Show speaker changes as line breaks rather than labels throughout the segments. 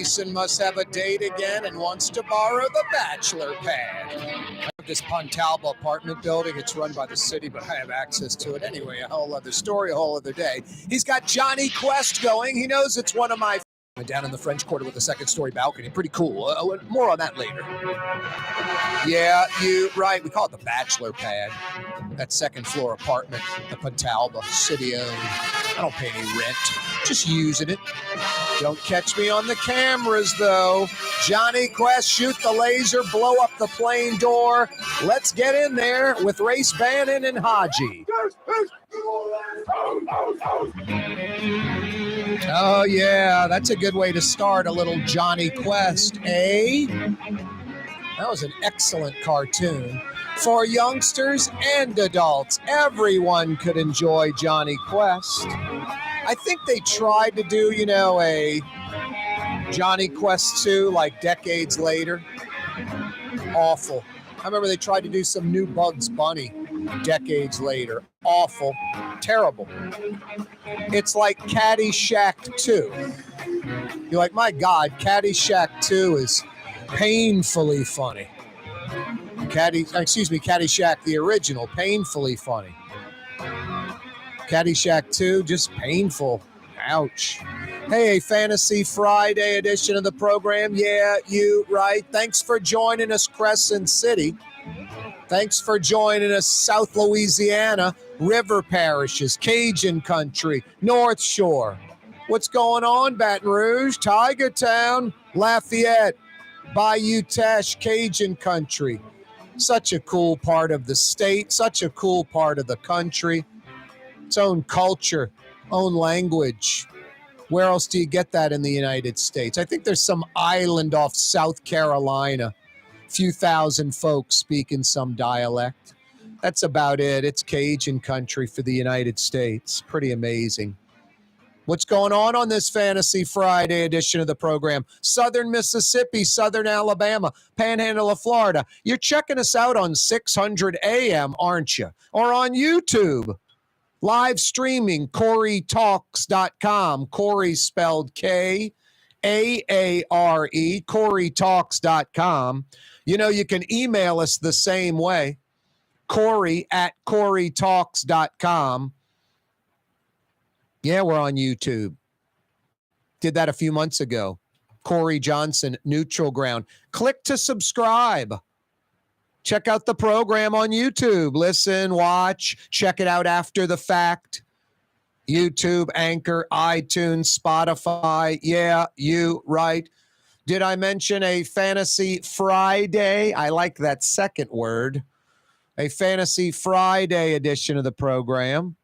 Jason must have a date again and wants to borrow the bachelor pad. I have this Pontalba apartment building. It's run by the city, but I have access to it anyway. A whole other story, a whole other day. He's got Johnny Quest going. He knows it's one of my down in the French Quarter with a second-story balcony. Pretty cool. More on that later. Yeah, you right. We call it the bachelor pad. That second-floor apartment, the Pontalba, city-owned. I don't pay any rent. Just using it. Don't catch me on the cameras, though. Johnny Quest, shoot the laser, blow up the plane door. Let's get in there with Race Bannon and Haji. Oh, yeah, that's a good way to start a little Johnny Quest, eh? That was an excellent cartoon. For youngsters and adults, everyone could enjoy Johnny Quest. I think they tried to do, a Johnny Quest 2 like decades later. Awful. I remember they tried to do some new Bugs Bunny decades later. Awful. Terrible. It's like Caddyshack 2. You're like, my God, Caddyshack 2 is painfully funny. Caddyshack, the original, painfully funny. Caddyshack 2, just painful. Ouch. Hey, Fantasy Friday edition of the program. Yeah, you right. Thanks for joining us, Crescent City. Thanks for joining us, South Louisiana, River Parishes, Cajun Country, North Shore. What's going on, Baton Rouge, Tiger Town, Lafayette, Bayou Teche, Cajun Country. Such a cool part of the state, such a cool part of the country. Its own culture, own language. Where else do you get that in the United States? I think there's some island off South Carolina. A few thousand folks speaking some dialect. That's about it. It's Cajun country for the United States. Pretty amazing. What's going on this Fantasy Friday edition of the program? Southern Mississippi, Southern Alabama, Panhandle of Florida. You're checking us out on 600 AM, aren't you? Or on YouTube. Live streaming, CoreyTalks.com. Corey spelled K-A-A-R-E, CoreyTalks.com. You can email us the same way, Corey@CoreyTalks.com. Yeah, we're on YouTube. Did that a few months ago. Corey Johnson, Neutral Ground. Click to subscribe. Check out the program on YouTube. Listen, watch, check it out after the fact. YouTube, Anchor, iTunes, Spotify. Yeah, you right. Did I mention a Fantasy Friday? I like that second word. A Fantasy Friday edition of the program.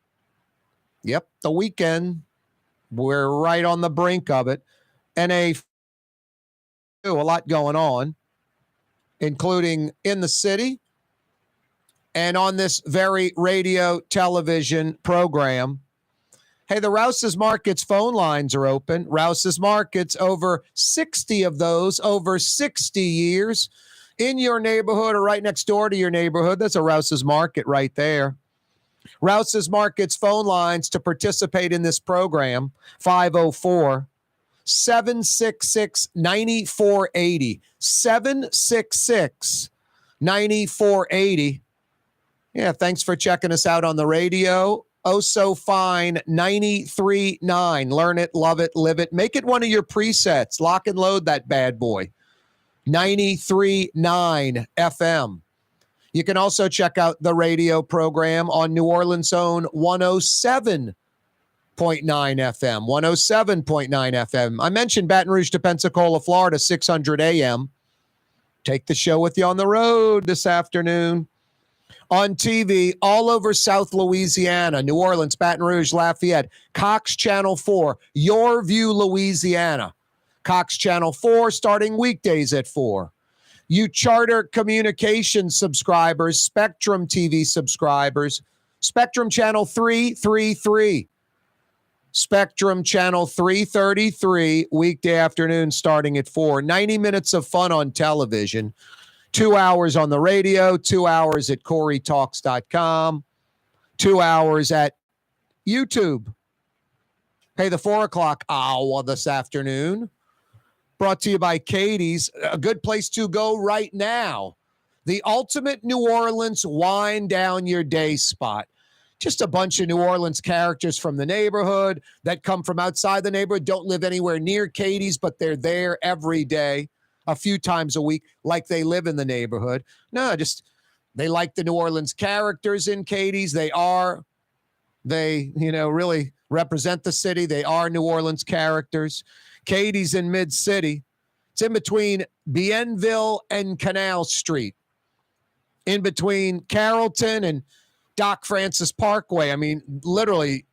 Yep, the weekend. We're right on the brink of it. And a lot going on, including in the city and on this very radio television program. Hey, the Rouse's Markets phone lines are open. Rouse's Markets, over 60 of those, over 60 years in your neighborhood or right next door to your neighborhood. That's a Rouse's Market right there. Rouse's Markets phone lines to participate in this program, 504-766-9480. 766-9480. Yeah, thanks for checking us out on the radio. Oh, so fine, 93.9. Learn it, love it, live it. Make it one of your presets. Lock and load that bad boy. 93.9 FM. You can also check out the radio program on New Orleans' own 107.9 FM. 107.9 FM. I mentioned Baton Rouge to Pensacola, Florida, 600 AM. Take the show with you on the road this afternoon. On TV, all over South Louisiana, New Orleans, Baton Rouge, Lafayette, Cox Channel 4, Your View, Louisiana. Cox Channel 4 starting weekdays at 4. You Charter Communications subscribers, Spectrum TV subscribers, Spectrum Channel 333. Spectrum Channel 333, weekday afternoon starting at 4. 90 minutes of fun on television. 2 hours on the radio, 2 hours at CoreyTalks.com, 2 hours at YouTube. Hey, the 4 o'clock hour this afternoon, brought to you by Katie's, a good place to go right now. The ultimate New Orleans wind down your day spot. Just a bunch of New Orleans characters from the neighborhood that come from outside the neighborhood, don't live anywhere near Katie's, but they're there every day, a few times a week, like they live in the neighborhood. No, just they like the New Orleans characters in Katie's. They really represent the city. They are New Orleans characters. Katie's in Mid-City. It's in between Bienville and Canal Street, in between Carrollton and Doc Francis Parkway. I mean, literally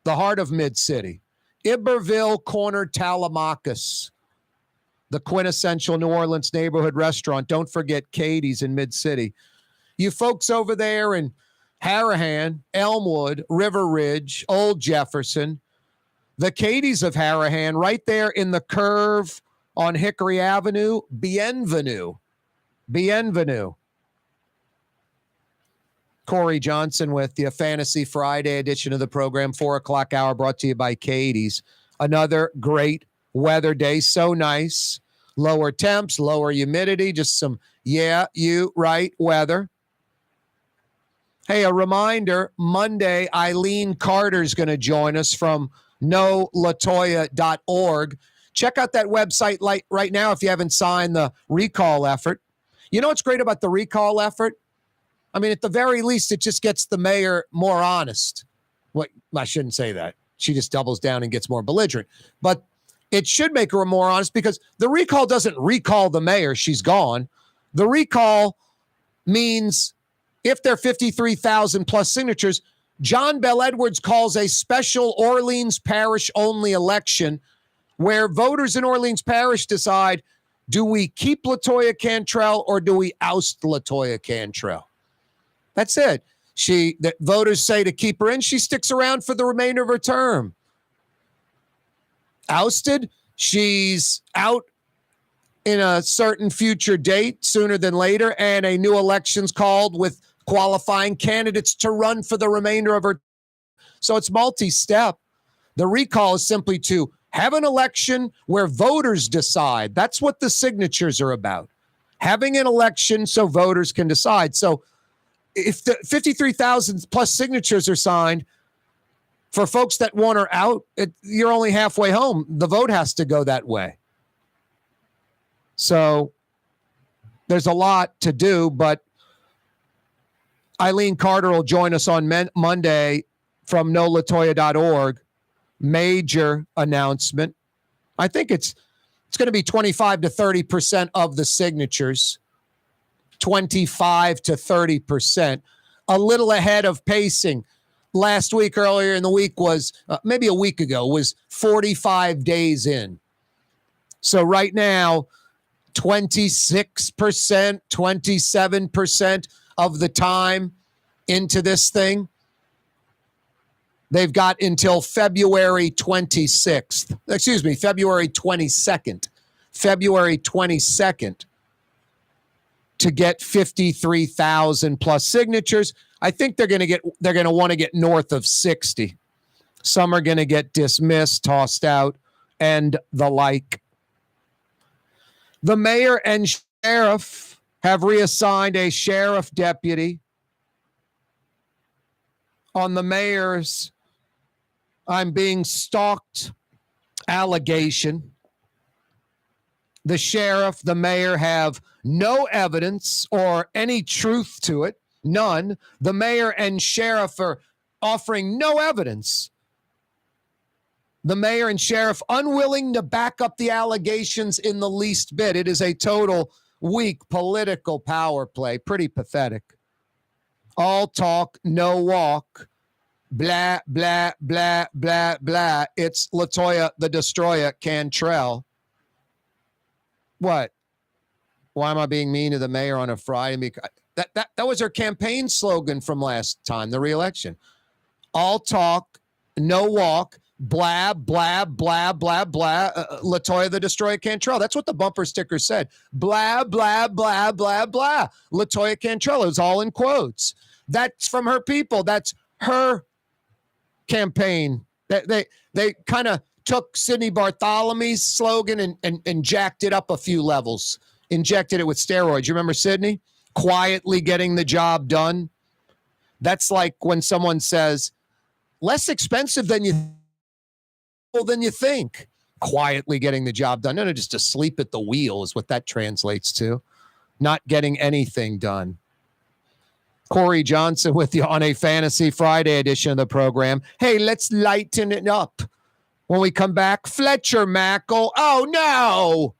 the heart of Mid-City. Iberville Corner Talamacus, the quintessential New Orleans neighborhood restaurant. Don't forget Katie's in Mid-City. You folks over there in Harahan, Elmwood, River Ridge, Old Jefferson, the Katie's of Harahan, right there in the curve on Hickory Avenue, Bienvenue. Corey Johnson with the Fantasy Friday edition of the program, 4 o'clock hour, brought to you by Katie's. Another great weather day, so nice. Lower temps, lower humidity, just some, weather. Hey, a reminder, Monday, Eileen Carter's going to join us from knowlatoya.org. Check out that website right now if you haven't signed the recall effort. You know what's great about the recall effort? I mean, at the very least, it just gets the mayor more honest. Well, I shouldn't say that. She just doubles down and gets more belligerent. But it should make her more honest because the recall doesn't recall the mayor. She's gone. The recall means if there are 53,000 plus signatures, John Bell Edwards calls a special Orleans Parish only election where voters in Orleans Parish decide, do we keep LaToya Cantrell or do we oust LaToya Cantrell? That's it. The voters say to keep her in. She sticks around for the remainder of her term. Ousted, she's out in a certain future date sooner than later, and a new election's called with qualifying candidates to run for the remainder of her. So it's multi-step. The recall is simply to have an election where voters decide. That's what the signatures are about. Having an election so voters can decide. So if the 53,000 plus signatures are signed, for folks that want her out, you're only halfway home. The vote has to go that way. So there's a lot to do, but Eileen Carter will join us on Monday from knowlatoya.org. Major announcement. I think it's going to be 25 to 30% of the signatures. 25 to 30%. A little ahead of pacing. Last week, earlier in the week was, maybe a week ago, was 45 days in. So right now, 26%, 27% of the time into this thing. They've got until February 22nd. February 22nd to get 53,000 plus signatures. I think they're going to want to get north of 60. Some are going to get dismissed, tossed out, and the like. The mayor and sheriff have reassigned a sheriff deputy. On the mayor's I'm being stalked allegation. The sheriff, the mayor have no evidence or any truth to it. None. The mayor and sheriff are offering no evidence. The mayor and sheriff unwilling to back up the allegations in the least bit. It is a total weak political power play. Pretty pathetic. All talk, no walk. Blah, blah, blah, blah, blah. It's LaToya the Destroyer Cantrell. What? Why am I being mean to the mayor on a Friday? That was her campaign slogan from last time, the re-election. All talk, no walk, blah, blah, blah, blah, blah. LaToya the Destroyer Cantrell. That's what the bumper sticker said. Blah, blah, blah, blah, blah. LaToya Cantrell. It was all in quotes. That's from her people. That's her campaign. They kind of took Sidney Bartholomew's slogan and jacked it up a few levels, injected it with steroids. You remember Sidney? Quietly getting the job done. That's like when someone says, less expensive than you think. Quietly getting the job done. No, just asleep at the wheel is what that translates to. Not getting anything done. Corey Johnson with you on a Fantasy Friday edition of the program. Hey, let's lighten it up. When we come back, Fletcher Mackel. Oh, no.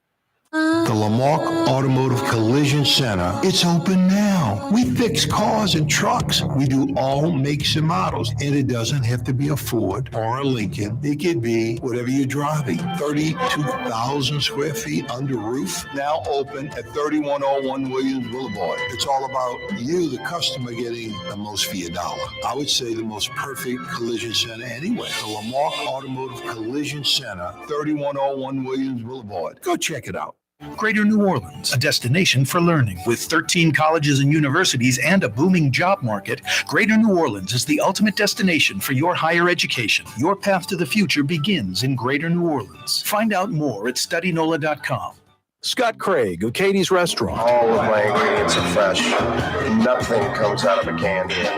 The Lamarck Automotive Collision Center, it's open now. We fix cars and trucks. We do all makes and models. And it doesn't have to be a Ford or a Lincoln. It could be whatever you're driving. 32,000 square feet under roof. Now open at 3101 Williams Boulevard. It's all about you, the customer, getting the most for your dollar. I would say the most perfect collision center anywhere. The Lamarck Automotive Collision Center, 3101 Williams Boulevard. Go check it out.
Greater New Orleans, a destination for learning. With 13 colleges and universities and a booming job market, Greater New Orleans is the ultimate destination for your higher education. Your path to the future begins in Greater New Orleans. Find out more at studynola.com.
Scott Craig of Katie's Restaurant.
All of my ingredients are fresh. Nothing comes out of a can here.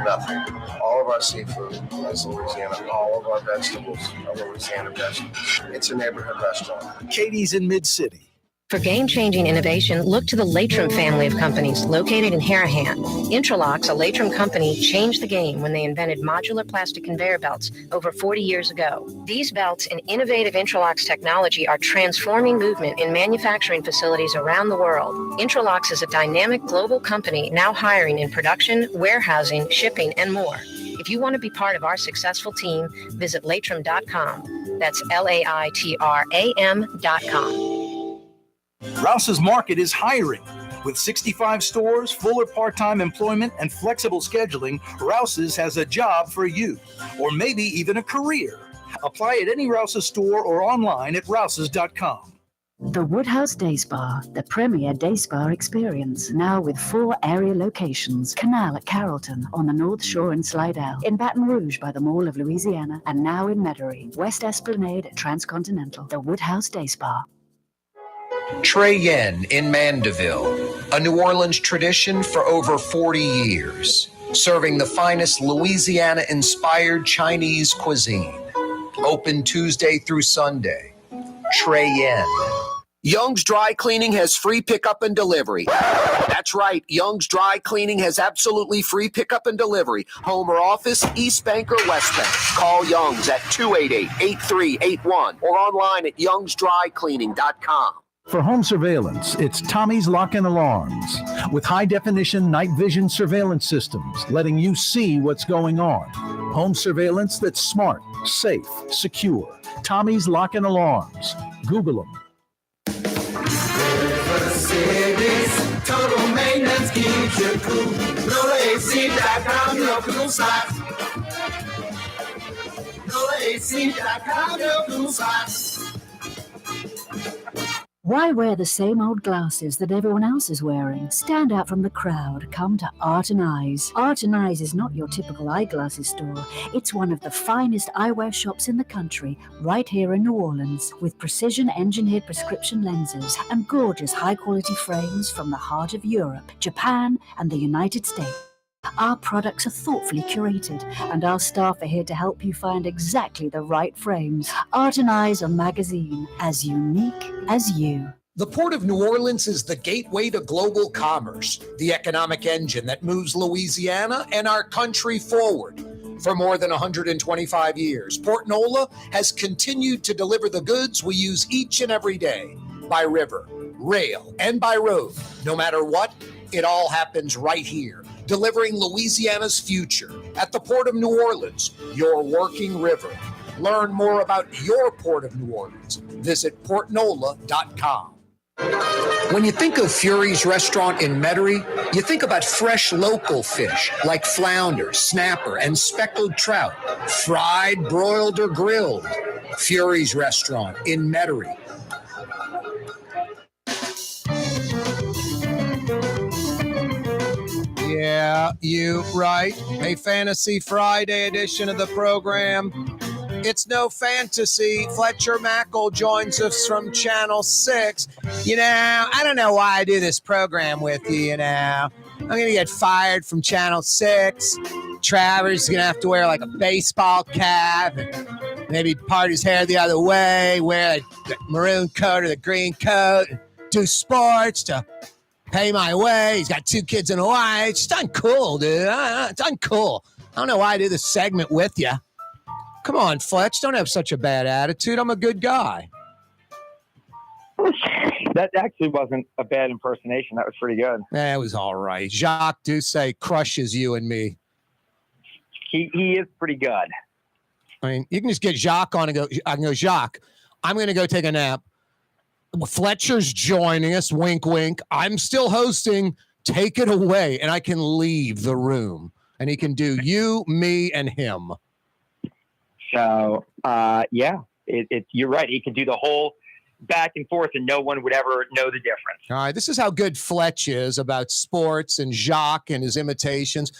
Nothing. All of our seafood is Louisiana. All of our vegetables are Louisiana vegetables. It's a neighborhood restaurant.
Katie's in Mid-City.
For game-changing innovation, look to the Latrim family of companies located in Harahan. Intralox, a Latrim company, changed the game when they invented modular plastic conveyor belts over 40 years ago. These belts and innovative Intralox technology are transforming movement in manufacturing facilities around the world. Intralox is a dynamic global company now hiring in production, warehousing, shipping, and more. If you want to be part of our successful team, visit Latrim.com. That's LAITRAM.com.
Rouse's Market is hiring. With 65 stores, full or part-time employment, and flexible scheduling, Rouse's has a job for you, or maybe even a career. Apply at any Rouse's store or online at rouses.com.
The Woodhouse Day Spa, the premier day spa experience, now with 4 area locations. Canal at Carrollton, on the North Shore in Slidell, in Baton Rouge by the Mall of Louisiana, and now in Metairie, West Esplanade at Transcontinental. The Woodhouse Day Spa.
Trey Yen in Mandeville, a New Orleans tradition for over 40 years, serving the finest Louisiana-inspired Chinese cuisine. Open Tuesday through Sunday. Trey Yen. Young's Dry Cleaning has free pickup and delivery. That's right, Young's Dry Cleaning has absolutely free pickup and delivery. Home or office, East Bank or West Bank. Call Young's at 288-8381 or online at youngsdrycleaning.com.
For home surveillance, it's Tommy's Lock and Alarms. With high-definition night vision surveillance systems, letting you see what's going on. Home surveillance that's smart, safe, secure. Tommy's Lock and Alarms. Google them.
Total maintenance keeps you cool. NolaAC.com, your cool socks. NolaAC.com, your cool socks.
Why wear the same old glasses that everyone else is wearing? Stand out from the crowd. Come to Art and Eyes. Art and Eyes is not your typical eyeglasses store. It's one of the finest eyewear shops in the country, right here in New Orleans, with precision-engineered prescription lenses and gorgeous high-quality frames from the heart of Europe, Japan, and the United States. Our products are thoughtfully curated, and our staff are here to help you find exactly the right frames. Art and Eyes, a magazine as unique as you.
The Port of New Orleans is the gateway to global commerce, the economic engine that moves Louisiana and our country forward. For more than 125 years, Port Nola has continued to deliver the goods we use each and every day, by river, rail, and by road. No matter what, it all happens right here, delivering Louisiana's future at the Port of New Orleans, your working river. Learn more about your Port of New Orleans. Visit portnola.com. When you think of Fury's restaurant in Metairie, you think about fresh local fish like flounder, snapper, and speckled trout, fried, broiled, or grilled. Fury's restaurant in Metairie. Yeah, you right. A Fantasy Friday edition of the program. It's no fantasy. Fletcher Mackel joins us from Channel 6. I don't know why I do this program with you, I'm going to get fired from Channel 6. Trevor's going to have to wear like a baseball cap and maybe part his hair the other way, wear the maroon coat or the green coat, do sports to pay my way. He's got 2 kids and a wife. It's just uncool, dude. It's uncool. I don't know why I do this segment with you. Come on, Fletch. Don't have such a bad attitude. I'm a good guy.
That actually wasn't a bad impersonation. That was pretty good.
That was all right. Jacques Doucet crushes you and me.
He is pretty good.
I mean, you can just get Jacques on and go, I can go, Jacques, I'm going to go take a nap. Fletcher's joining us. Wink, wink. I'm still hosting. Take it away. And I can leave the room. And he can do you, me, and him.
So, you're right. He could do the whole back and forth and no one would ever know the difference.
All right. This is how good Fletch is about sports and Jacques and his imitations.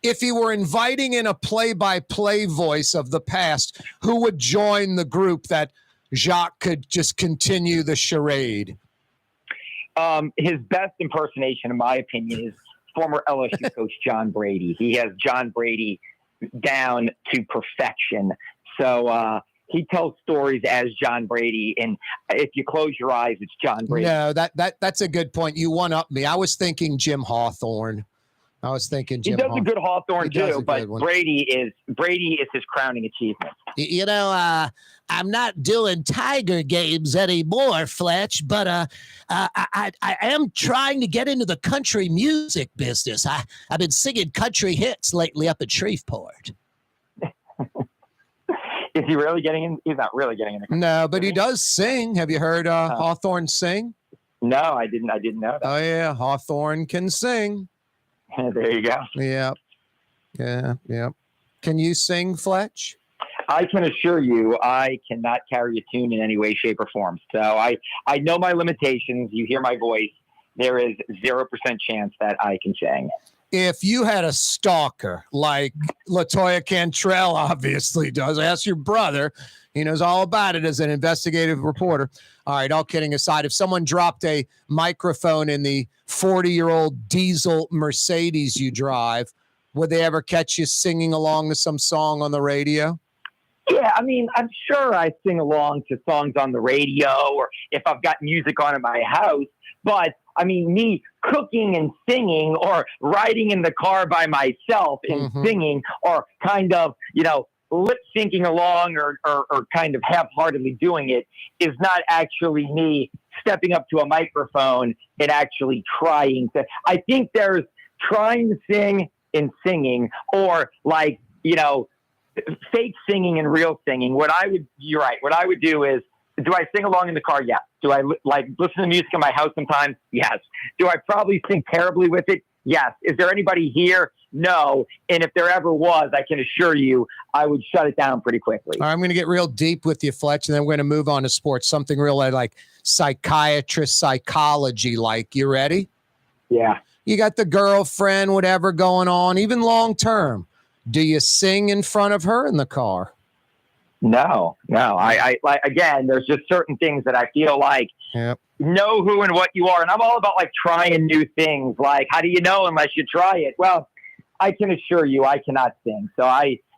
If he were inviting in a play-by-play voice of the past, who would join the group that Jacques could just continue the charade?
His best impersonation, in my opinion, is former LSU coach John Brady. He has John Brady down to perfection. So he tells stories as John Brady, and if you close your eyes, it's John Brady.
No, that's a good point. You one-up me. I was thinking Jim Hawthorne. He does a good Hawthorne
too, but Brady is his crowning achievement.
I'm not doing Tiger games anymore, Fletch, but I am trying to get into the country music business. I've been singing country hits lately up at Shreveport.
Is he really getting in? He's not really getting in.
No, but he does sing. Have you heard Hawthorne sing?
No, I didn't know that.
Oh yeah, Hawthorne can sing.
There you go.
Yeah. Can you sing, Fletch?
I can assure you I cannot carry a tune in any way, shape, or form. So I know my limitations. You hear my voice. There is 0% chance that I can sing.
If you had a stalker like LaToya Cantrell obviously does, ask your brother. He knows all about it as an investigative reporter. All right, all kidding aside, if someone dropped a microphone in the 40-year-old diesel Mercedes you drive, would they ever catch you singing along to some song on the radio?
Yeah, I mean, I'm sure I sing along to songs on the radio or if I've got music on in my house. But, I mean, me cooking and singing or riding in the car by myself and singing or kind of, lip syncing along or kind of half-heartedly doing it is not actually me stepping up to a microphone and actually trying to. I think there's trying to sing and singing or fake singing and real singing. You're right. What I would do is, do I sing along in the car? Yes. Do I listen to music in my house sometimes? Yes. Do I probably sing terribly with it? Yes. Is there anybody here? No. And if there ever was, I can assure you I would shut it down pretty quickly.
All right, I'm going to get real deep with you, Fletch, and then we're going to move on to sports, something real like psychiatrist psychology. You ready?
Yeah.
You got the girlfriend, whatever going on, even long term. Do you sing in front of her in the car?
No. I again, there's just certain things that I feel like know who and what you are. And I'm all about trying new things. How do you know unless you try it? Well, I can assure you I cannot sing. So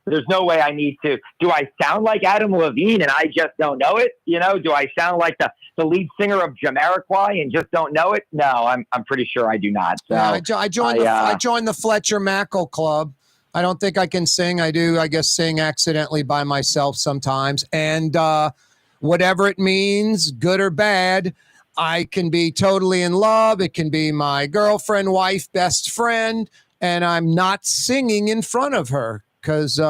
there's no way I need to. Do I sound like Adam Levine and I just don't know it? Do I sound like the lead singer of Jamiroquai and just don't know it? No, I'm pretty sure I do not. So
I joined the Fletcher Mackel Club. I don't think I can sing. I do, I guess, sing accidentally by myself sometimes. And whatever it means, good or bad, I can be totally in love. It can be my girlfriend, wife, best friend, and I'm not singing in front of her because,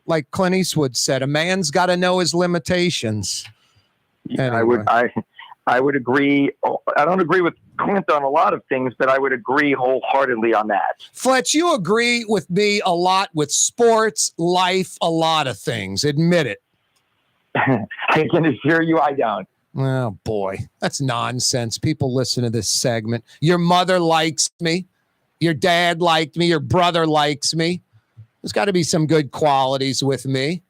like Clint Eastwood said, a man's got to know his limitations. Anyway.
I would agree. I don't agree with Clint on a lot of things, but I would agree wholeheartedly on that.
Fletch, you agree with me a lot with sports, life, a lot of things. Admit it.
I can assure you I don't.
Oh, boy. That's nonsense. People listen to this segment. Your mother likes me. Your dad liked me. Your brother likes me. There's got to be some good qualities with me.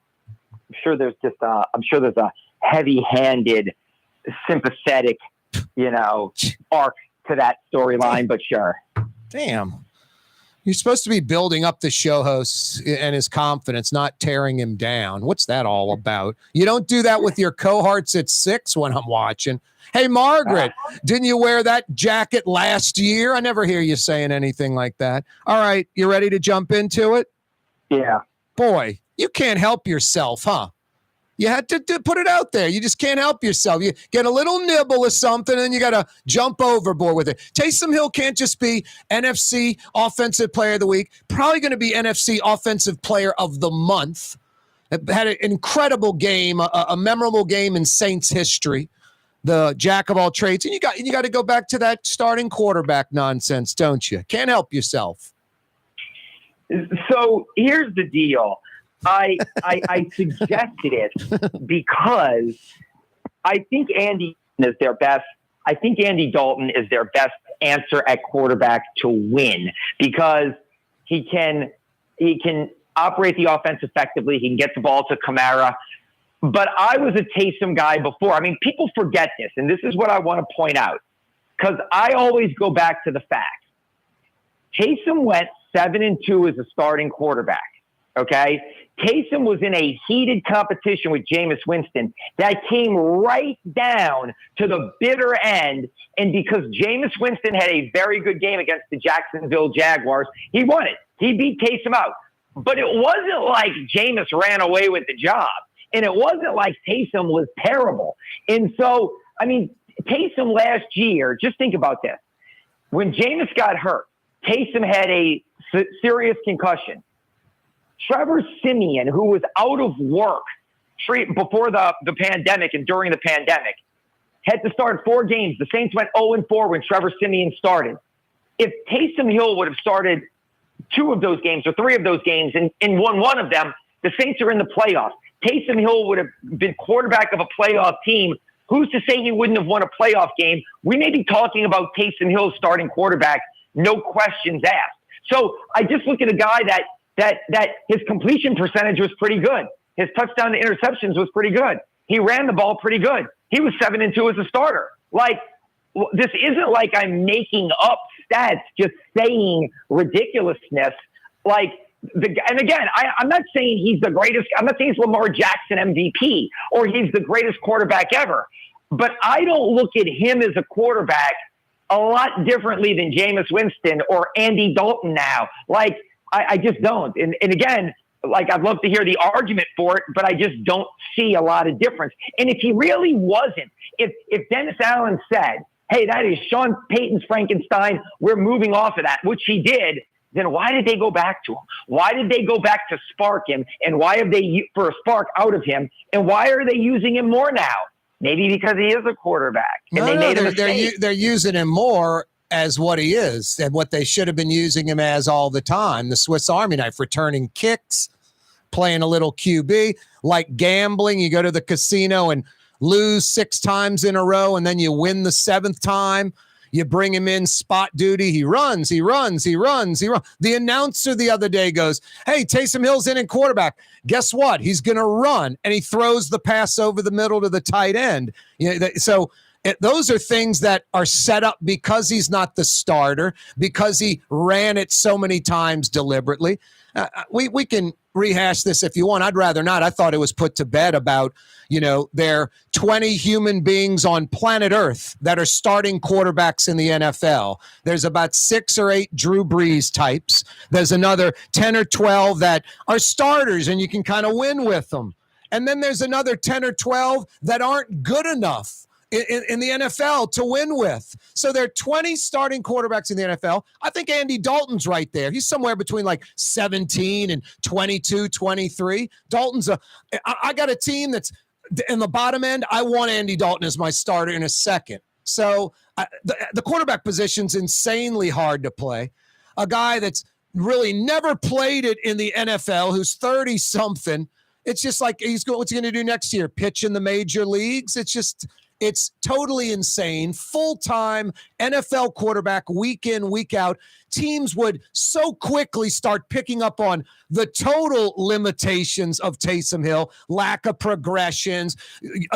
sure there's a heavy-handed, sympathetic, arc to that storyline, but sure.
Damn. You're supposed to be building up the show host and his confidence, not tearing him down. What's that all about? You don't do that with your cohorts at 6 when I'm watching. Hey, Margaret, didn't you wear that jacket last year? I never hear you saying anything like that. All right, you ready to jump into it?
Yeah.
Boy, you can't help yourself, huh? You had to put it out there. You just can't help yourself. You get a little nibble of something, and you got to jump overboard with it. Taysom Hill can't just be NFC Offensive Player of the Week. Probably going to be NFC Offensive Player of the Month. Had an incredible game, a memorable game in Saints history. The jack of all trades, and you got to go back to that starting quarterback nonsense, don't you? Can't help yourself.
So here's the deal. I suggested it because I think Andy is their best. I think Andy Dalton is their best answer at quarterback to win because he can operate the offense effectively. He can get the ball to Kaare. But I was a Taysom guy before. I mean, people forget this, and this is what I want to point out because I always go back to the facts. Taysom went 7-2 as a starting quarterback. Okay. Taysom was in a heated competition with Jameis Winston that came right down to the bitter end. And because Jameis Winston had a very good game against the Jacksonville Jaguars, he won it. He beat Taysom out. But it wasn't like Jameis ran away with the job. And it wasn't like Taysom was terrible. And so, I mean, Taysom last year, just think about this. When Jameis got hurt, Taysom had a serious concussion. Trevor Siemian, who was out of work before the pandemic and during the pandemic, had to start 4 games. The Saints went 0-4 when Trevor Siemian started. If Taysom Hill would have started 2 of those games or 3 of those games and won 1 of them, the Saints are in the playoffs. Taysom Hill would have been quarterback of a playoff team. Who's to say he wouldn't have won a playoff game? We may be talking about Taysom Hill starting quarterback, no questions asked. So I just look at a guy that his completion percentage was pretty good. His touchdown to interceptions was pretty good. He ran the ball pretty good. He was 7-2 as a starter. Like, this isn't like I'm making up stats, just saying ridiculousness. Like, and again, I'm not saying he's the greatest. I'm not saying he's Lamar Jackson MVP or he's the greatest quarterback ever. But I don't look at him as a quarterback a lot differently than Jameis Winston or Andy Dalton now. Like, I just don't. And again, like, I'd love to hear the argument for it, but I just don't see a lot of difference. And if he really wasn't, if Dennis Allen said, hey, that is Sean Payton's Frankenstein, we're moving off of that, which he did, then why did they go back to him? Why did they go back to spark him? And why have they for a spark out of him? And why are they using him more now? Maybe because he is a quarterback. And
they're using him more as what he is and what they should have been using him as all the time. The Swiss Army knife, returning kicks, playing a little QB, like gambling. You go to the casino and lose 6 times in a row, and then you win the 7th time. You bring him in spot duty. He runs. The announcer the other day goes, hey, Taysom Hill's in quarterback. Guess what? He's going to run. And he throws the pass over the middle to the tight end. Those are things that are set up because he's not the starter, because he ran it so many times deliberately. We can rehash this if you want. I'd rather not. I thought it was put to bed about, there are 20 human beings on planet Earth that are starting quarterbacks in the NFL. There's about 6 or 8 Drew Brees types. There's another 10 or 12 that are starters and you can kind of win with them. And then there's another 10 or 12 that aren't good enough in the NFL to win with. So there are 20 starting quarterbacks in the NFL. I think Andy Dalton's right there. He's somewhere between like 17 and 22, 23. I got a team that's in the bottom end. I want Andy Dalton as my starter in a second. So the quarterback position's insanely hard to play. A guy that's really never played it in the NFL, who's 30-something. It's just like what's he going to do next year? Pitch in the major leagues? It's totally insane. Full-time NFL quarterback, week in, week out. Teams would so quickly start picking up on the total limitations of Taysom Hill, lack of progressions,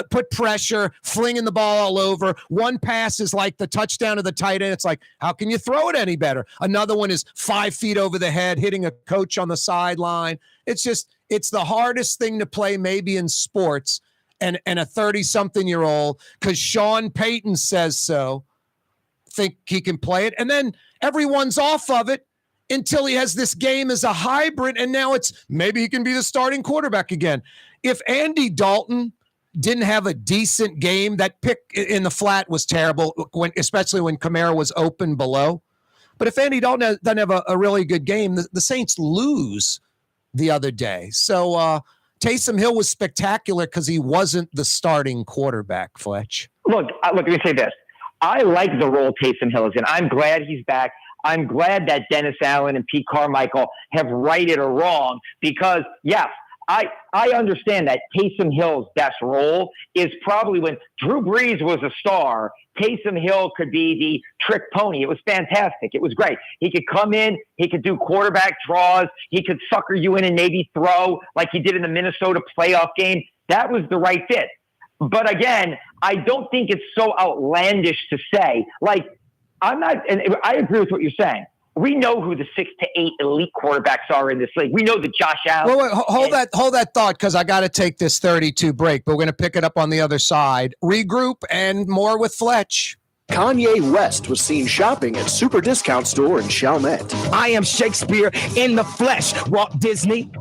put pressure, flinging the ball all over. One pass is like the touchdown of the tight end. It's like, how can you throw it any better? Another one is 5 feet over the head, hitting a coach on the sideline. It's the hardest thing to play maybe in sports and a 30-something-year-old, because Sean Payton says so, think he can play it. And then everyone's off of it until he has this game as a hybrid, and now it's maybe he can be the starting quarterback again. If Andy Dalton didn't have a decent game, that pick in the flat was terrible, especially when Kamara was open below. But if Andy Dalton doesn't have a really good game, the Saints lose the other day. So Taysom Hill was spectacular because he wasn't the starting quarterback, Fletch.
Look, let me say this. I like the role Taysom Hill is in. I'm glad he's back. I'm glad that Dennis Allen and Pete Carmichael have righted a wrong, because, yes, I understand that Taysom Hill's best role is probably when Drew Brees was a star. Taysom Hill could be the trick pony. It was fantastic. It was great. He could come in. He could do quarterback draws. He could sucker you in and maybe throw like he did in the Minnesota playoff game. That was the right fit. But again, I don't think it's so outlandish to say, like, I'm not, and I agree with what you're saying. We know who the 6 to 8 elite quarterbacks are in this league. We know that Josh Allen.
Wait, hold that thought, because I got to take this 32 break, but we're going to pick it up on the other side. Regroup and more with Fletch.
Kanye West was seen shopping at Super Discount Store in Chalmette.
I am Shakespeare in the flesh. Walt Disney,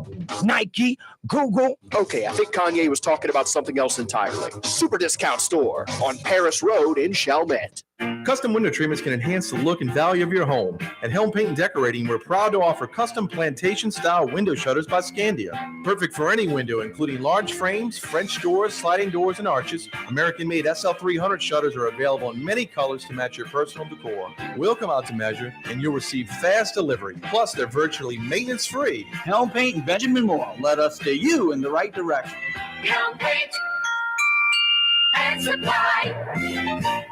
Nike, Google.
Okay, I think Kanye was talking about something else entirely. Super Discount Store on Paris Road in Chalmette.
Custom window treatments can enhance the look and value of your home. At Helm Paint and Decorating, we're proud to offer custom plantation-style window shutters by Scandia. Perfect for any window, including large frames, French doors, sliding doors, and arches. American-made SL300 shutters are available in many colors to match your personal decor. We'll come out to measure, and you'll receive fast delivery. Plus, they're virtually maintenance-free.
Helm Paint and Benjamin Moore. Let us steer you in the right direction.
Helm Paint and Supply.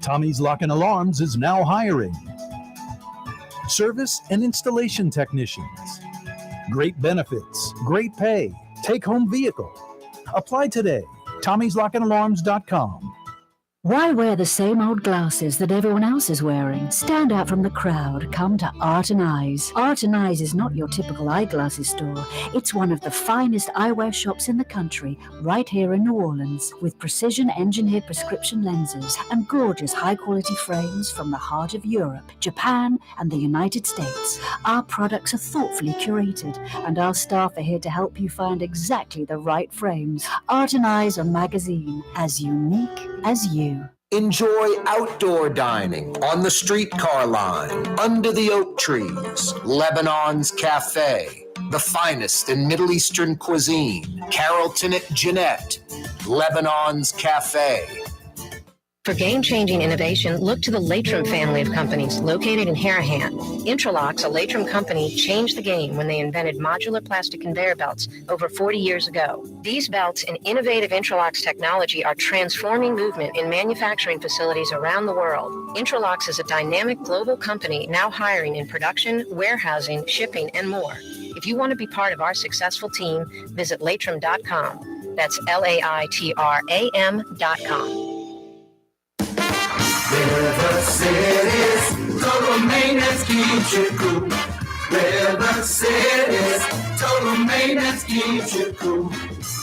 Tommy's Lock and Alarms is now hiring service and installation technicians. Great benefits, great pay, take-home vehicle. Apply today. Tommy'sLockandAlarms.com.
Why wear the same old glasses that everyone else is wearing? Stand out from the crowd. Come to Art and Eyes. Art and Eyes is not your typical eyeglasses store. It's one of the finest eyewear shops in the country, right here in New Orleans, with precision-engineered prescription lenses and gorgeous high-quality frames from the heart of Europe, Japan, and the United States. Our products are thoughtfully curated, and our staff are here to help you find exactly the right frames. Art and Eyes are magazine, as unique as you.
Enjoy outdoor dining on the streetcar line, under the oak trees, Lebanon's Cafe, the finest in Middle Eastern cuisine, Carrollton at Jeanette, Lebanon's Cafe.
For game-changing innovation, look to the Latrim family of companies located in Harahan. Intralox, a Latrim company, changed the game when they invented modular plastic conveyor belts over 40 years ago. These belts and innovative Intralox technology are transforming movement in manufacturing facilities around the world. Intralox is a dynamic global company now hiring in production, warehousing, shipping, and more. If you want to be part of our successful team, visit Latrim.com. That's LAITRAM.com.
River City's total maintenance keeps you cool. River City's total maintenance keeps you cool.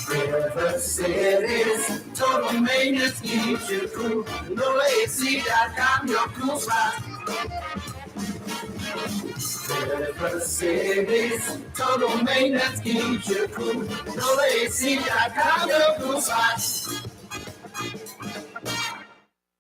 River City's total maintenance keeps you cool. NoAC.com, your cool spot. River City's total maintenance keeps you cool. NoAC.com, your cool spot.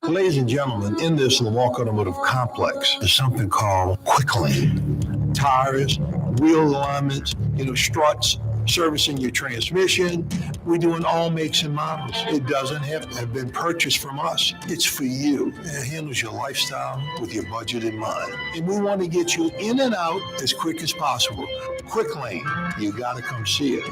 Ladies and gentlemen, in this Milwaukee Automotive Complex, there's something called quick lane. Tires, wheel alignments, struts, servicing your transmission. We're doing all makes and models. It doesn't have to have been purchased from us. It's for you. It handles your lifestyle with your budget in mind. And we want to get you in and out as quick as possible. Quick Lane, you got to come see it.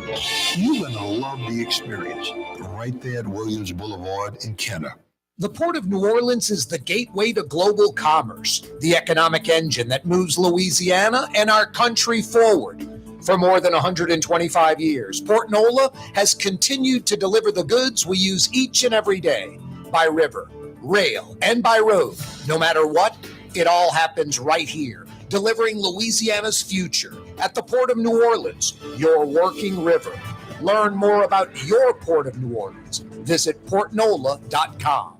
You're going to love the experience. Right there at Williams Boulevard in Kenner.
The Port of New Orleans is the gateway to global commerce, the economic engine that moves Louisiana and our country forward. For more than 125 years, Port Nola has continued to deliver the goods we use each and every day, by river, rail, and by road. No matter what, it all happens right here, delivering Louisiana's future at the Port of New Orleans, your working river. Learn more about your Port of New Orleans. Visit portnola.com.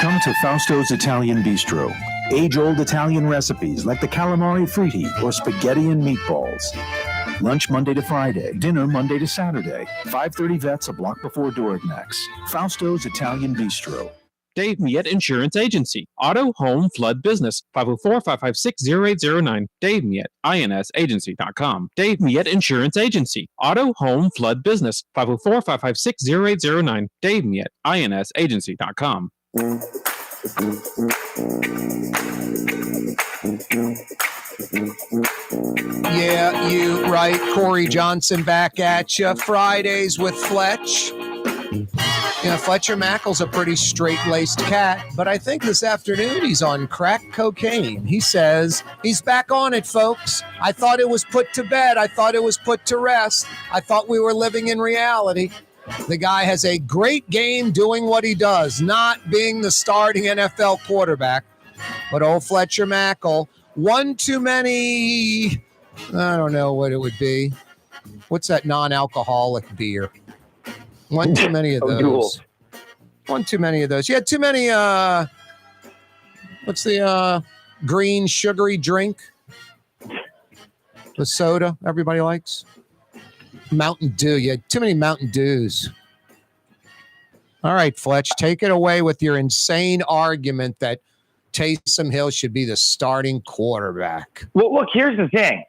Come to Fausto's Italian Bistro. Age-old Italian recipes like the calamari fritti or spaghetti and meatballs. Lunch Monday to Friday, dinner Monday to Saturday. 530 Vets, a block before Dorignax. Fausto's Italian Bistro.
Dave Miette Insurance Agency. Auto, home, flood, business. 504-556-0809. Dave Miette, INSagency.com. Dave Miette Insurance Agency. Auto, home, flood, business. 504-556-0809. Dave Miette, INSagency.com.
Yeah, you right. Corey Johnson back at you. Fridays with Fletch. You know, Fletcher Mackel's a pretty straight-laced cat, but I think this afternoon he's on crack cocaine. He says he's back on it, folks. I thought it was put to bed. I thought it was put to rest. I thought we were living in reality. The guy has a great game doing what he does, not being the starting NFL quarterback. But old Fletcher Mackel, one too many, I don't know what it would be. What's that non-alcoholic beer? One too many of those. One too many of those. You had too many, what's the green sugary drink? The soda everybody likes? Mountain Dew. You had too many Mountain Dews. All right, Fletch, take it away with your insane argument that Taysom Hill should be the starting quarterback.
Well, look, here's the thing.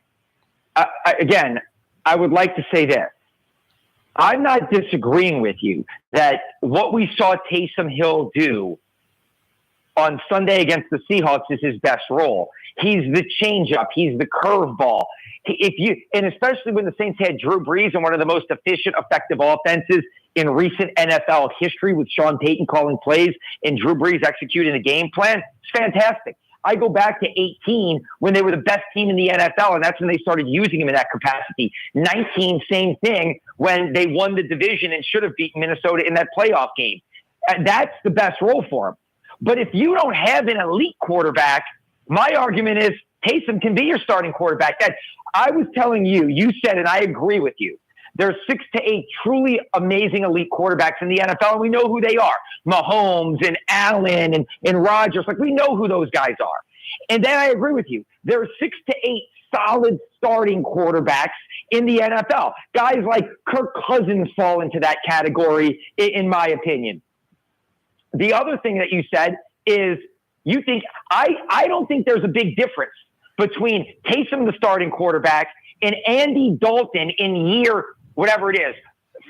Again, I would like to say this. I'm not disagreeing with you that what we saw Taysom Hill do on Sunday against the Seahawks is his best role. He's the changeup. He's the curveball. And especially when the Saints had Drew Brees and one of the most efficient, effective offenses in recent NFL history with Sean Payton calling plays and Drew Brees executing a game plan, it's fantastic. I go back to 2018 when they were the best team in the NFL, and that's when they started using him in that capacity. 2019, same thing, when they won the division and should have beaten Minnesota in that playoff game. That's the best role for him. But if you don't have an elite quarterback, my argument is Taysom can be your starting quarterback. That I was telling you, you said, and I agree with you, there's 6 to 8 truly amazing elite quarterbacks in the NFL, and we know who they are. Mahomes and Allen and Rodgers. Like, we know who those guys are. And then I agree with you. There are 6 to 8 solid starting quarterbacks in the NFL. Guys like Kirk Cousins fall into that category, in my opinion. The other thing that you said is you think I don't think there's a big difference between Taysom, the starting quarterback, and Andy Dalton in year, whatever it is,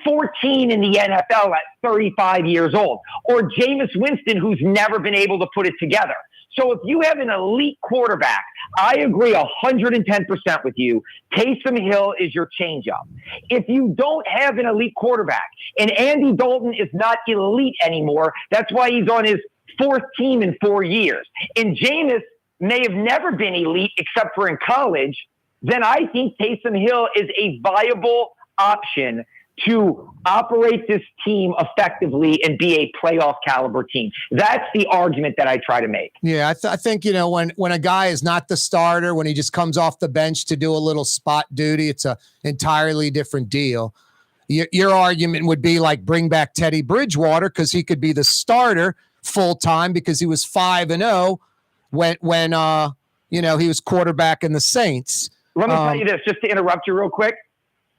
14 in the NFL at 35 years old, or Jameis Winston, who's never been able to put it together. So if you have an elite quarterback, I agree 110% with you. Taysom Hill is your changeup. If you don't have an elite quarterback, and Andy Dalton is not elite anymore, that's why he's on his 4th team in 4 years. And Jameis may have never been elite except for in college, then I think Taysom Hill is a viable option to operate this team effectively and be a playoff caliber team. That's the argument that I try to make.
Yeah, I think, you know, when a guy is not the starter, when he just comes off the bench to do a little spot duty, it's an entirely different deal. Your argument would be like bring back Teddy Bridgewater because he could be the starter full time because he was 5-0 when you know, he was quarterback in the Saints.
Let me tell you this, just to interrupt you real quick.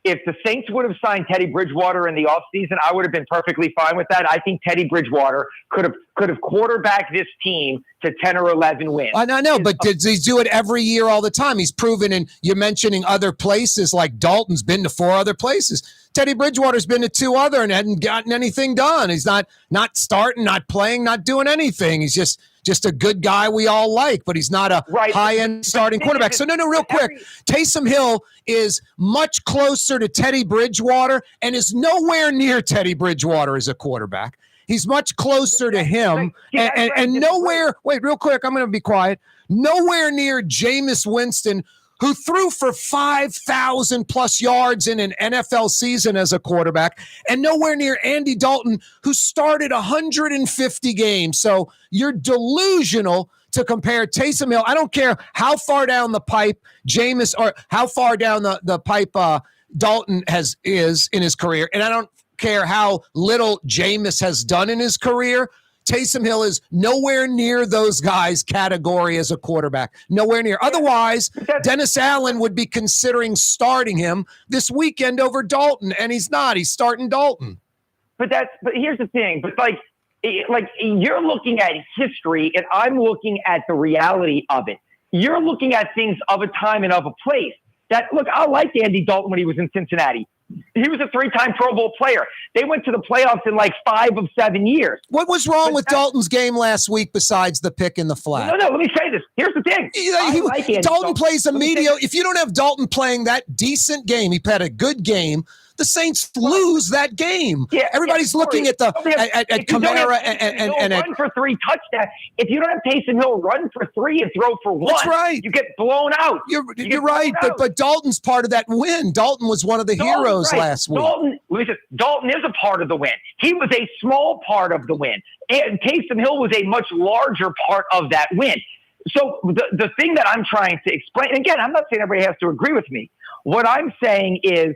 if the Saints would have signed Teddy Bridgewater in the offseason, I would have been perfectly fine with that. I think Teddy Bridgewater could have quarterbacked this team to 10 or 11 wins.
I know, but does he do it every year all the time? He's proven, and you're mentioning other places like Dalton's been to 4 other places. Teddy Bridgewater's been to 2 other and hadn't gotten anything done. He's not starting, not playing, not doing anything. He's just a good guy we all like, but he's not a high-end starting quarterback. So, no, real quick. Taysom Hill is much closer to Teddy Bridgewater and is nowhere near Teddy Bridgewater as a quarterback. He's much closer to him and nowhere – wait, real quick, I'm going to be quiet. Nowhere near Jameis Winston, who threw for 5,000-plus yards in an NFL season as a quarterback, and nowhere near Andy Dalton, who started 150 games. So you're delusional to compare Taysom Hill. I don't care how far down the pipe Jameis or how far down the pipe Dalton is in his career, and I don't care how little Jameis has done in his career. Taysom Hill is nowhere near those guys' category as a quarterback. Nowhere near. Otherwise, Dennis Allen would be considering starting him this weekend over Dalton, and he's not. He's starting Dalton.
But here's the thing. But like you're looking at history, and I'm looking at the reality of it. You're looking at things of a time and of a place. Look, I liked Andy Dalton when he was in Cincinnati. He was a 3-time Pro Bowl player. They went to the playoffs in like 5 of 7 years.
What was wrong with Dalton's game last week besides the pick in the flat?
No, let me say this. Here's the thing.
Dalton plays a mediocre. If you don't have Dalton playing that decent game, he had a good game, the Saints lose that game.
Yeah,
everybody's looking at Kamara and
run for 3 touchdowns. If you don't have Taysom Hill run for 3 and throw for 1,
that's right.
You get blown out.
You're right, but Dalton's part of that win. Dalton was one of the heroes last week.
Dalton is a part of the win. He was a small part of the win, and Taysom Hill was a much larger part of that win. So the thing that I'm trying to explain, and again, I'm not saying everybody has to agree with me. What I'm saying is,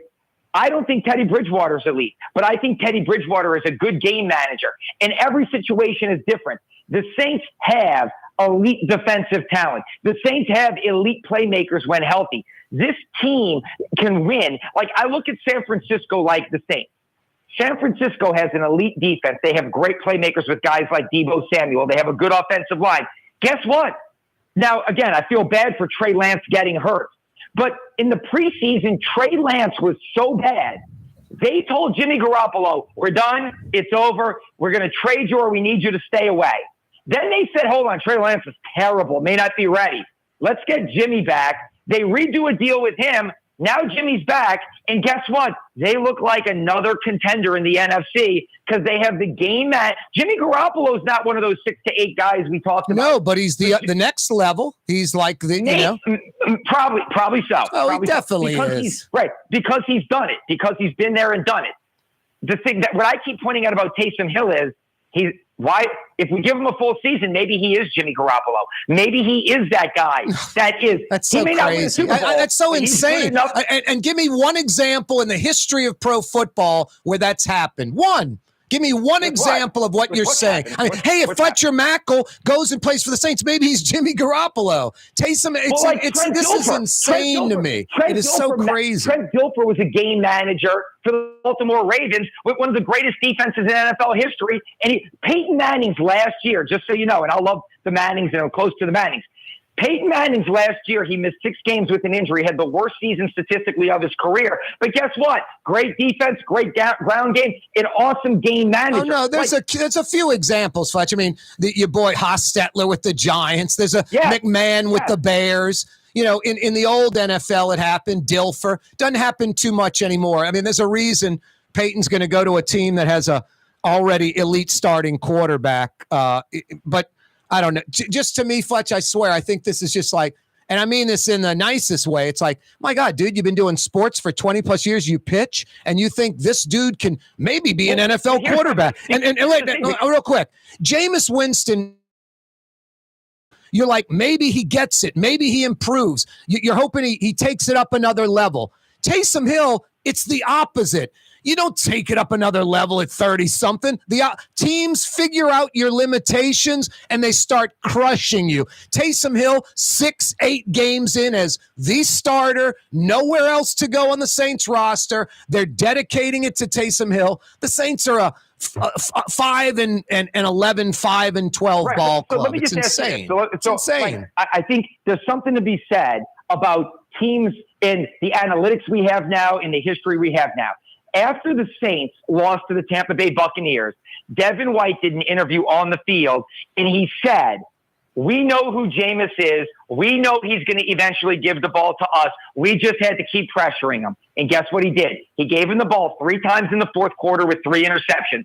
I don't think Teddy Bridgewater is elite, but I think Teddy Bridgewater is a good game manager, and every situation is different. The Saints have elite defensive talent. The Saints have elite playmakers when healthy. This team can win. Like, I look at San Francisco like the Saints. San Francisco has an elite defense. They have great playmakers with guys like Deebo Samuel. They have a good offensive line. Guess what? Now, again, I feel bad for Trey Lance getting hurt. But in the preseason, Trey Lance was so bad. They told Jimmy Garoppolo, we're done. It's over. We're going to trade you or we need you to stay away. Then they said, hold on, Trey Lance is terrible, may not be ready. Let's get Jimmy back. They redo a deal with him. Now Jimmy's back. And guess what? They look like another contender in the NFC because they have the game that Jimmy Garoppolo is not one of those 6 to 8 guys we talked about.
No, but he's the next level. He's like
probably so.
Oh,
probably
he definitely
is. Because he's done it. Because he's been there and done it. The thing that what I keep pointing out about Taysom Hill is if we give him a full season, maybe he is Jimmy Garoppolo. Maybe he is that guy.
That's so crazy. That's so insane. And give me one example in the history of pro football where that's happened. One. Give me one example of what you're saying. If Fletcher Mackel goes and plays for the Saints, maybe he's Jimmy Garoppolo. Taysom, this is insane to me. It is so crazy.
Trent Dilfer was a game manager for the Baltimore Ravens with one of the greatest defenses in NFL history. And Peyton Manning's last year, just so you know, and I love the Mannings and I'm close to the Mannings. Peyton Manning's last year, he missed 6 games with an injury, had the worst season statistically of his career. But guess what? Great defense, great ground game, an awesome game manager.
Oh, no, there's a few examples, Fletch. I mean, your boy Hostetler with the Giants. There's a McMahon with the Bears. You know, in the old NFL, it happened. Dilfer. Doesn't happen too much anymore. I mean, there's a reason Peyton's going to go to a team that has a already elite starting quarterback. But I don't know. Just to me, Fletch, I swear, I think this is just like, and I mean this in the nicest way. It's like, my God, dude, you've been doing sports for 20 plus years. You pitch, and you think this dude can maybe be an NFL quarterback. And wait, real quick, Jameis Winston, you're like, maybe he gets it. Maybe he improves. You're hoping he takes it up another level. Taysom Hill, it's the opposite. You don't take it up another level at 30-something. The teams figure out your limitations, and they start crushing you. Taysom Hill, 6-8 games in as the starter, nowhere else to go on the Saints roster. They're dedicating it to Taysom Hill. The Saints are a 5-11, 5-12
Right.
ball
So
club.
let me
It's
just ask you
insane.
this.
It's insane.
Like, I think there's something to be said about teams in the analytics we have now, in the history we have now. After the Saints lost to the Tampa Bay Buccaneers, Devin White did an interview on the field, and he said, we know who Jameis is. We know he's going to eventually give the ball to us. We just had to keep pressuring him. And guess what he did? He gave him the ball 3 times in the fourth quarter with 3 interceptions.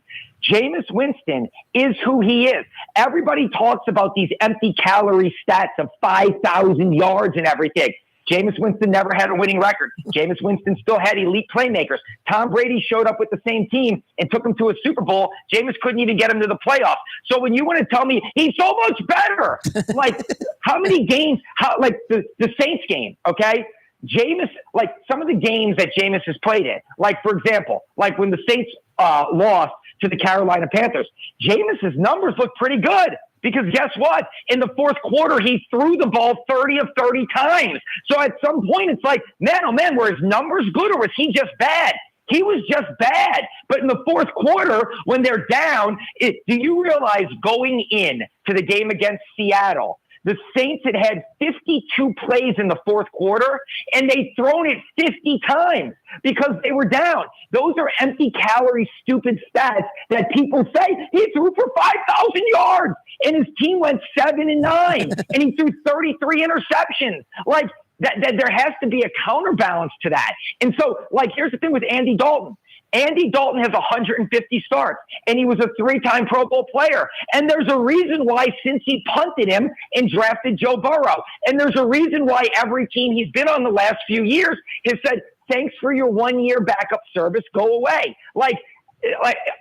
Jameis Winston is who he is. Everybody talks about these empty calorie stats of 5,000 yards and everything. Jameis Winston never had a winning record. Jameis Winston still had elite playmakers. Tom Brady showed up with the same team and took him to a Super Bowl. Jameis couldn't even get him to the playoffs. So when you want to tell me he's so much better, like how many games, like the Saints game, okay? Jameis, like some of the games that Jameis has played in, like for example, like when the Saints lost to the Carolina Panthers, Jameis's numbers look pretty good. Because guess what? In the fourth quarter, he threw the ball 30 of 30 times. So at some point, it's like, man, oh man, were his numbers good or was he just bad? He was just bad. But in the fourth quarter, when they're down, do you realize going in to the game against Seattle, the Saints had 52 plays in the fourth quarter, and they'd thrown it 50 times because they were down. Those are empty calorie, stupid stats that people say he threw for 5,000 yards, and his team went 7-9, and he threw 33 interceptions. Like that there has to be a counterbalance to that. And so, like, here's the thing with Andy Dalton. Andy Dalton has 150 starts, and he was a 3-time Pro Bowl player. And there's a reason why since he punted him and drafted Joe Burrow. And there's a reason why every team he's been on the last few years has said, thanks for your 1-year backup service, go away. Like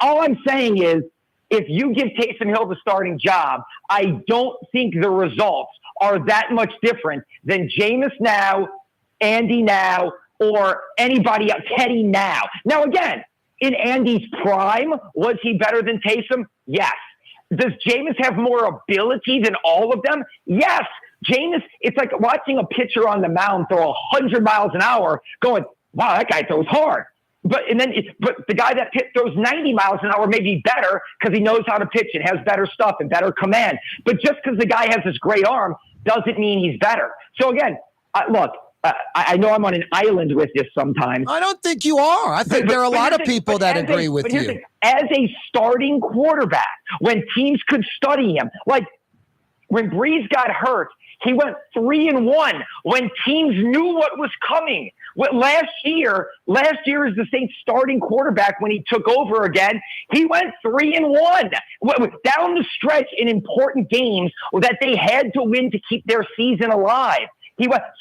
all I'm saying is, if you give Taysom Hill the starting job, I don't think the results are that much different than Jameis now, Andy now, or anybody else, Teddy now. Now, again, in Andy's prime, was he better than Taysom? Yes. Does Jameis have more ability than all of them? Yes. Jameis, it's like watching a pitcher on the mound throw 100 miles an hour going, wow, that guy throws hard. But the guy that throws 90 miles an hour may be better because he knows how to pitch and has better stuff and better command. But just because the guy has this great arm doesn't mean he's better. So, again, look, I know I'm on an island with this sometimes.
I don't think you are. I think there are a lot of people that agree with you.
As a starting quarterback, when teams could study him, like when Breeze got hurt, he went 3-1 when teams knew what was coming. Last year as the Saints starting quarterback, when he took over again, he went 3-1 down the stretch in important games that they had to win to keep their season alive.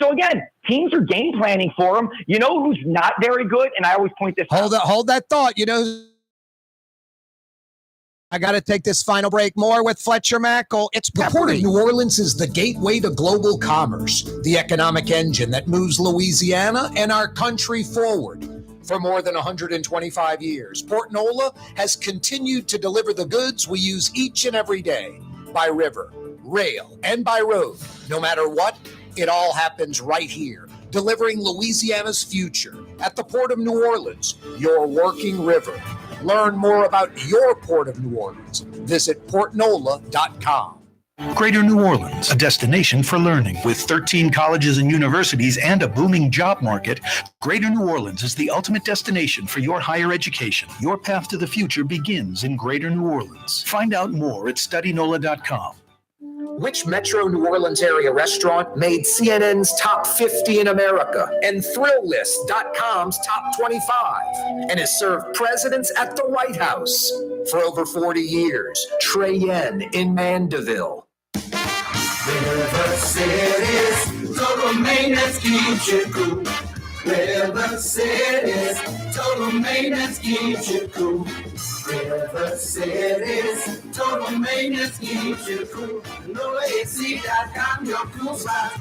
So again, teams are game planning for him. You know who's not very good? And I always point this out.
Hold that thought. You know, I got to take this final break. More with Fletcher Mackel. It's
The Port of New Orleans is the gateway to global commerce, the economic engine that moves Louisiana and our country forward. For more than 125 years, Port Nola has continued to deliver the goods we use each and every day by river, rail, and by road. No matter what, it all happens right here, delivering Louisiana's future at the Port of New Orleans, your working river. Learn more about your Port of New Orleans. Visit portnola.com.
Greater New Orleans, a destination for learning. With 13 colleges and universities and a booming job market, Greater New Orleans is the ultimate destination for your higher education. Your path to the future begins in Greater New Orleans. Find out more at studynola.com.
Which Metro New Orleans area restaurant made CNN's top 50 in America and ThrillList.com's top 25 and has served presidents at the White House for over 40 years? Trey Yen in Mandeville.
River City's total maintenance keeps you cool. River City's total maintenance keeps you cool. River City's total maintenance keeps you cool. NolaAC.com, your cool spot.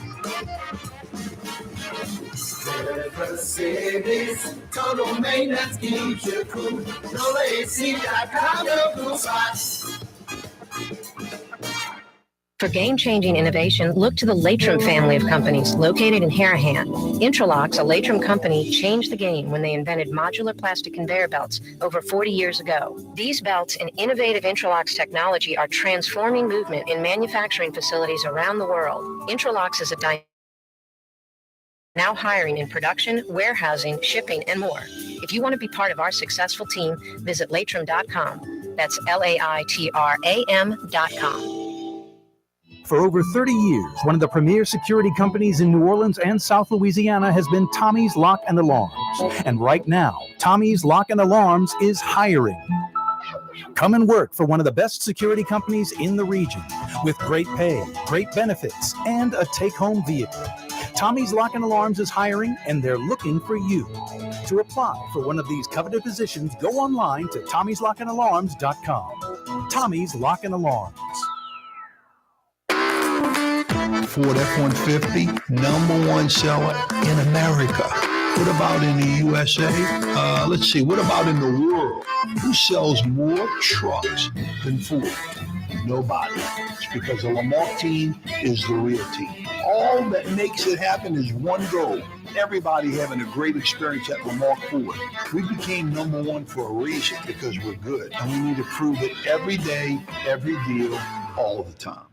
River City's total maintenance keeps you cool. No AC.com, no cool spots.
For game-changing innovation, look to the Latrim family of companies located in Harahan. Intralox, a Latrim company, changed the game when they invented modular plastic conveyor belts over 40 years ago. These belts and innovative Intralox technology are transforming movement in manufacturing facilities around the world. Intralox is now hiring in production, warehousing, shipping, and more. If you want to be part of our successful team, visit latrim.com. That's LAITRAM.com.
For over 30 years, one of the premier security companies in New Orleans and South Louisiana has been Tommy's Lock and Alarms. And right now, Tommy's Lock and Alarms is hiring. Come and work for one of the best security companies in the region with great pay, great benefits, and a take-home vehicle. Tommy's Lock and Alarms is hiring, and they're looking for you. To apply for one of these coveted positions, go online to tommyslockанdalarms.com. Tommy's Lock and Alarms.
Ford F-150, #1 seller in America. What about in the USA? Let's see, what about in the world? Who sells more trucks than Ford? Nobody. It's because the Lamarck team is the real team. All that makes it happen is one goal. Everybody having a great experience at Lamarck Ford. We became #1 for a reason, because we're good. And we need to prove it every day, every deal, all the time.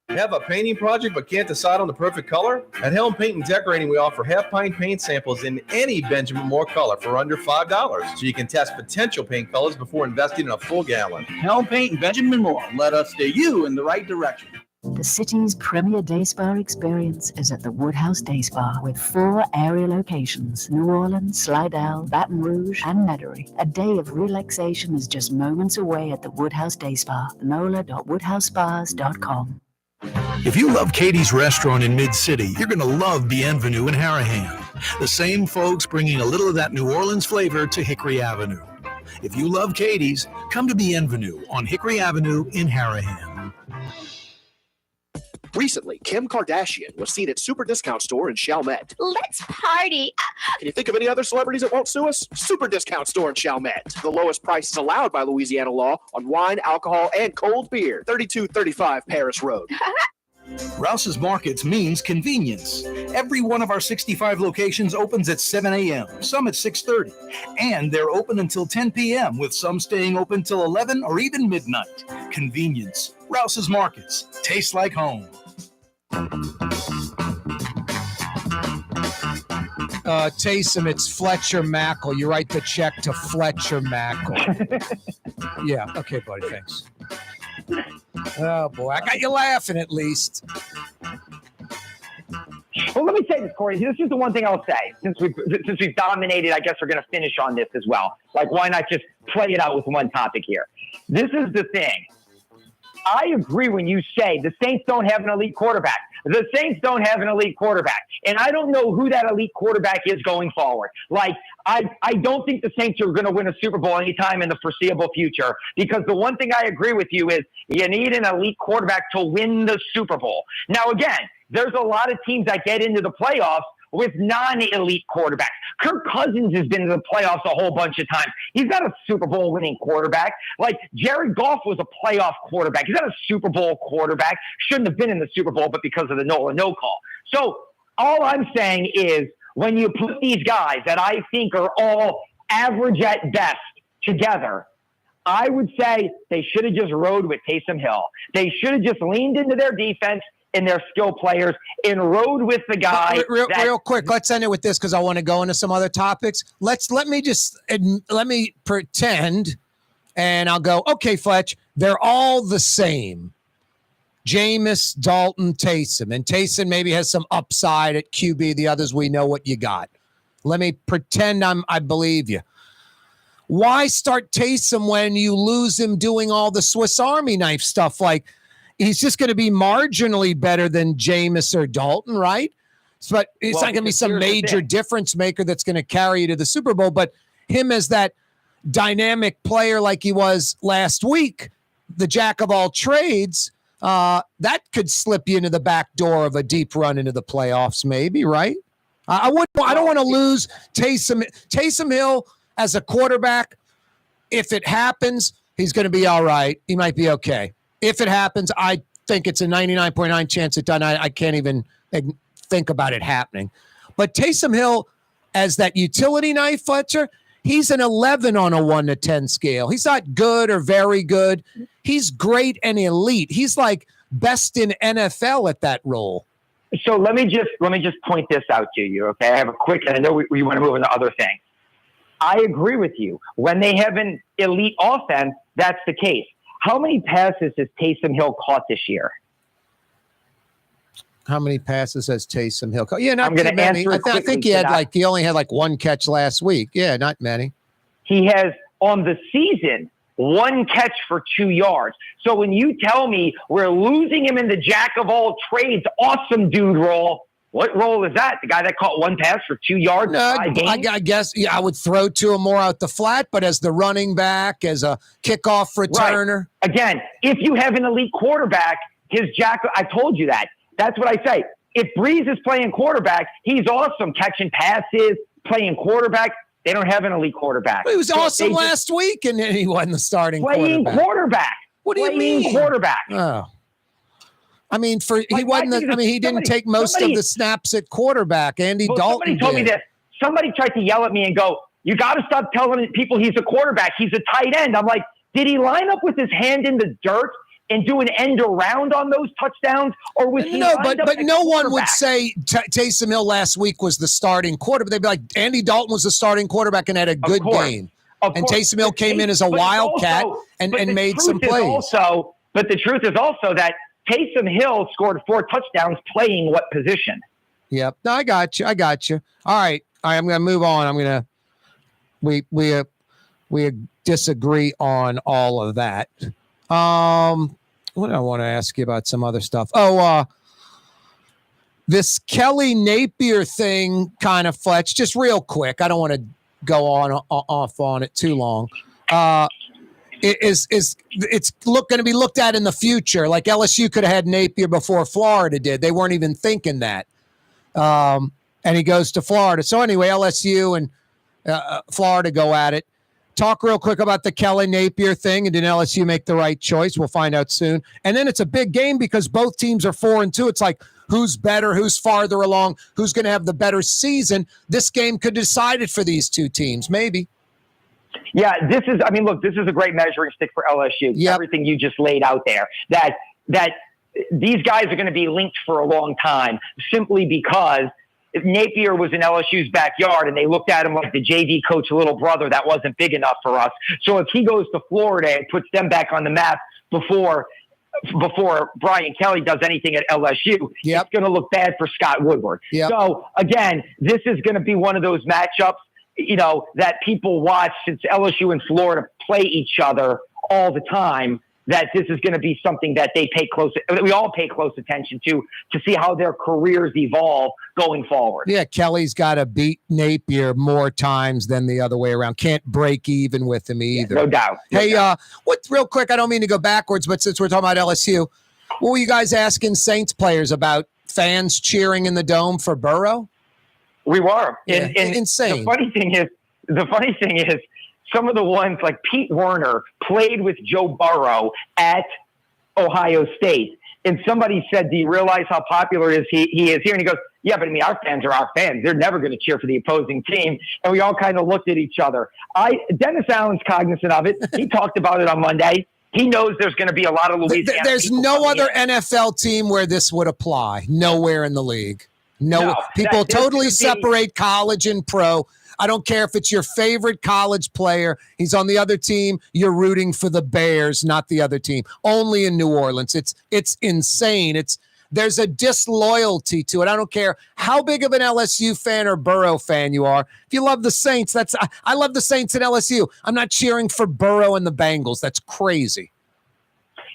Have a painting project but can't decide on the perfect color? At Helm Paint and Decorating, we offer half-pint paint samples in any Benjamin Moore color for under $5, so you can test potential paint colors before investing in a full gallon.
Helm Paint and Benjamin Moore. Let us steer you in the right direction.
The city's premier day spa experience is at the Woodhouse Day Spa with 4 area locations: New Orleans, Slidell, Baton Rouge, and Metairie. A day of relaxation is just moments away at the Woodhouse Day Spa. NOLA.woodhousespas.com.
If you love Katie's Restaurant in Mid-City, you're going to love Bienvenue in Harahan. The same folks bringing a little of that New Orleans flavor to Hickory Avenue. If you love Katie's, come to Bienvenue on Hickory Avenue in Harahan.
Recently, Kim Kardashian was seen at Super Discount Store in Chalmette.
Let's party.
Can you think of any other celebrities that won't sue us? Super Discount Store in Chalmette. The lowest prices allowed by Louisiana law on wine, alcohol, and cold beer. 3235 Paris Road.
Rouse's Markets means convenience. Every one of our 65 locations opens at 7 a.m., some at 6:30. And they're open until 10 p.m., with some staying open till 11 or even midnight. Convenience. Rouse's Markets. Tastes like home.
Taysom, it's Fletcher Mackel. You write the check to Fletcher Mackel. Yeah, okay, buddy, thanks. Oh, boy, I got you laughing at least.
Well, let me say this, Corey. This is the one thing I'll say. Since we've dominated, I guess we're going to finish on this as well. Like, why not just play it out with one topic here? This is the thing. I agree when you say the Saints don't have an elite quarterback. The Saints don't have an elite quarterback. And I don't know who that elite quarterback is going forward. Like, I don't think the Saints are going to win a Super Bowl anytime in the foreseeable future, because the one thing I agree with you is you need an elite quarterback to win the Super Bowl. Now, again, there's a lot of teams that get into the playoffs with non-elite quarterbacks. Kirk Cousins has been in the playoffs a whole bunch of times. He's not a Super Bowl winning quarterback. Like, Jared Goff was a playoff quarterback. He's not a Super Bowl quarterback. Shouldn't have been in the Super Bowl, but because of the NOLA no call. So all I'm saying is, when you put these guys that I think are all average at best together, I would say they should have just rode with Taysom Hill. They should have just leaned into their defense and their skill players and rode with the guy.
Real quick, let's end it with this because I want to go into some other topics. Let me pretend, and I'll go, okay, Fletch, they're all the same. Jameis, Dalton, Taysom. And Taysom maybe has some upside at QB. The others, we know what you got. Let me pretend I believe you. Why start Taysom when you lose him doing all the Swiss Army knife stuff? Like, he's just going to be marginally better than Jameis or Dalton, right? But it's not going to be some major difference maker that's going to carry you to the Super Bowl. But him as that dynamic player like he was last week, the jack of all trades, that could slip you into the back door of a deep run into the playoffs maybe, right? I don't want to lose Taysom Hill as a quarterback. If it happens, he's going to be all right. He might be okay. If it happens, I think it's a 99.9 chance it doesn't. I can't even think about it happening. But Taysom Hill, as that utility knife, Fletcher, he's an 11 on a 1 to 10 scale. He's not good or very good. He's great and elite. He's like best in NFL at that role.
So let me just point this out to you, okay? I have a quick, and I know we want to move into other things. I agree with you. When they have an elite offense, that's the case. How many passes has Taysom Hill caught this year?
How many passes has Taysom Hill caught? Yeah, not too many. I think he only had one catch last week. Yeah, not many.
He has on the season 1 catch for 2 yards. So when you tell me we're losing him in the jack of all trades, awesome dude role, what role is that? The guy that caught 1 pass for 2 yards?
I guess I would throw to him more out the flat, but as the running back, as a kickoff returner.
Right. Again, if you have an elite quarterback, I told you that. That's what I say. If Breeze is playing quarterback, he's awesome catching passes, playing quarterback. They don't have an elite quarterback.
He was awesome last week, and he wasn't the starting
quarterback. What do you mean quarterback?
Oh, I mean, he didn't take most of the snaps at quarterback. Andy Dalton.
Somebody told me this. Somebody tried to yell at me and go, "You got to stop telling people he's a quarterback. He's a tight end." I'm like, did he line up with his hand in the dirt and do an end around on those touchdowns, or was he
but no one would say Taysom Hill last week was the starting quarterback. They'd be like, Andy Dalton was the starting quarterback and had a good game. And Taysom Hill came in as a wildcat and made some plays.
But the truth is also that Taysom Hill scored 4 touchdowns playing what position?
Yep. No, I got you. All right. I'm going to move on. I'm going to we disagree on all of that. What do I want to ask you about? Some other stuff. This Kelly Napier thing, kind of, Fletch, just real quick. I don't want to go off on it too long. It's going to be looked at in the future. Like LSU could have had Napier before Florida did. They weren't even thinking that. And he goes to Florida. So anyway, LSU and Florida go at it. Talk real quick about the Kelly Napier thing, and did LSU make the right choice? We'll find out soon. And then it's a big game because both teams are 4-2. It's like who's better, who's farther along, who's going to have the better season. This game could decide it for these two teams, maybe.
Yeah, this is a great measuring stick for LSU. Yep. Everything you just laid out there, that these guys are going to be linked for a long time simply because Napier was in LSU's backyard and they looked at him like the JV coach little brother that wasn't big enough for us. So if he goes to Florida and puts them back on the map before Brian Kelly does anything at LSU, it's going to look bad for Scott Woodward. Yep. So again, this is going to be one of those matchups, that people watch since LSU and Florida play each other all the time, that this is going to be something that we all pay close attention to see how their careers evolve going forward.
Yeah, Kelly's got to beat Napier more times than the other way around. Can't break even with him either.
No doubt.
Real quick, I don't mean to go backwards, but since we're talking about LSU, what were you guys asking Saints players about fans cheering in the Dome for Burrow?
We were.
Yeah, insane.
The funny thing is, some of the ones like Pete Werner played with Joe Burrow at Ohio State. And somebody said, do you realize how popular he is here? And he goes, yeah, but our fans are our fans. They're never going to cheer for the opposing team. And we all kind of looked at each other. Dennis Allen's cognizant of it. He talked about it on Monday. He knows there's going to be a lot of Louisiana.
There's no other NFL team where this would apply. Nowhere in the league. People totally separate college and pro. I don't care if it's your favorite college player. He's on the other team. You're rooting for the Bears, not the other team. Only in New Orleans. It's insane. There's a disloyalty to it. I don't care how big of an LSU fan or Burrow fan you are. If you love the Saints, I love the Saints and LSU. I'm not cheering for Burrow and the Bengals. That's crazy.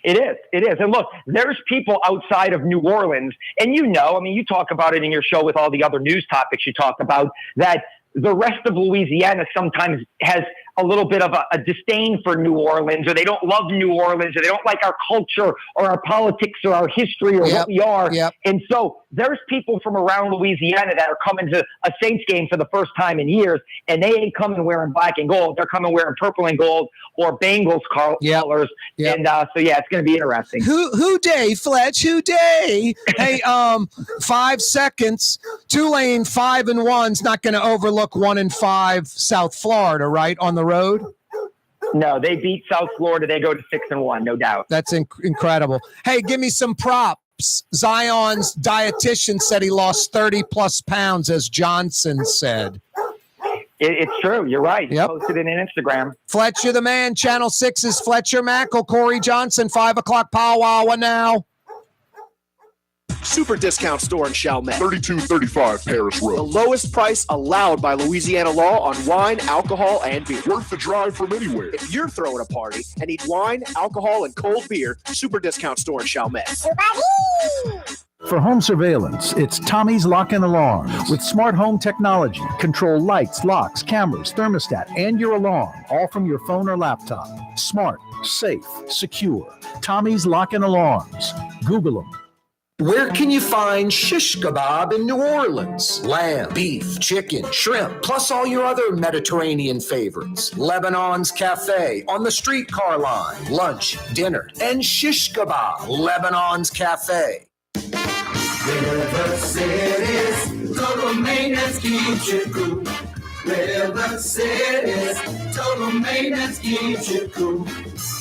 It is. And look, there's people outside of New Orleans, and you talk about it in your show with all the other news topics you talk about, that the rest of Louisiana sometimes has a little bit of a disdain for New Orleans, or they don't love New Orleans, or they don't like our culture or our politics or our history or what we are. And so there's people from around Louisiana that are coming to a Saints game for the first time in years, and they ain't coming wearing black and gold. They're coming wearing purple and gold or Bengals colors. And so, it's going to be interesting.
Who day, Fletch? Who day? Hey, 5 seconds. Tulane 5-1's not going to overlook 1-5 South Florida, right, on the road?
No, they beat South Florida. They go to 6-1, no doubt.
That's incredible. Hey, give me some props. Zion's dietitian said he lost 30-plus pounds, as Johnson said.
It's true. You're right. He posted it in Instagram.
Fletcher the man. Channel 6's Fletcher Mackel. Corey Johnson, 5 o'clock powwow now.
Super discount store in Chalmette.
3235 Paris Road.
The lowest price allowed by Louisiana law on wine, alcohol, and beer.
Worth the drive from anywhere.
If you're throwing a party and need wine, alcohol, and cold beer, super discount store in Chalmette.
For home surveillance, it's Tommy's Lock and Alarm. With smart home technology, control lights, locks, cameras, thermostat, and your alarm, all from your phone or laptop. Smart, safe, secure. Tommy's Lock and Alarms. Google them.
Where can you find shish kebab in New Orleans? Lamb, beef, chicken, shrimp, plus all your other Mediterranean favorites. Lebanon's Cafe on the streetcar line. Lunch, dinner, and shish kebab. Lebanon's Cafe.
River City's total maintenance keeps you cool. River City's total maintenance keeps you cool.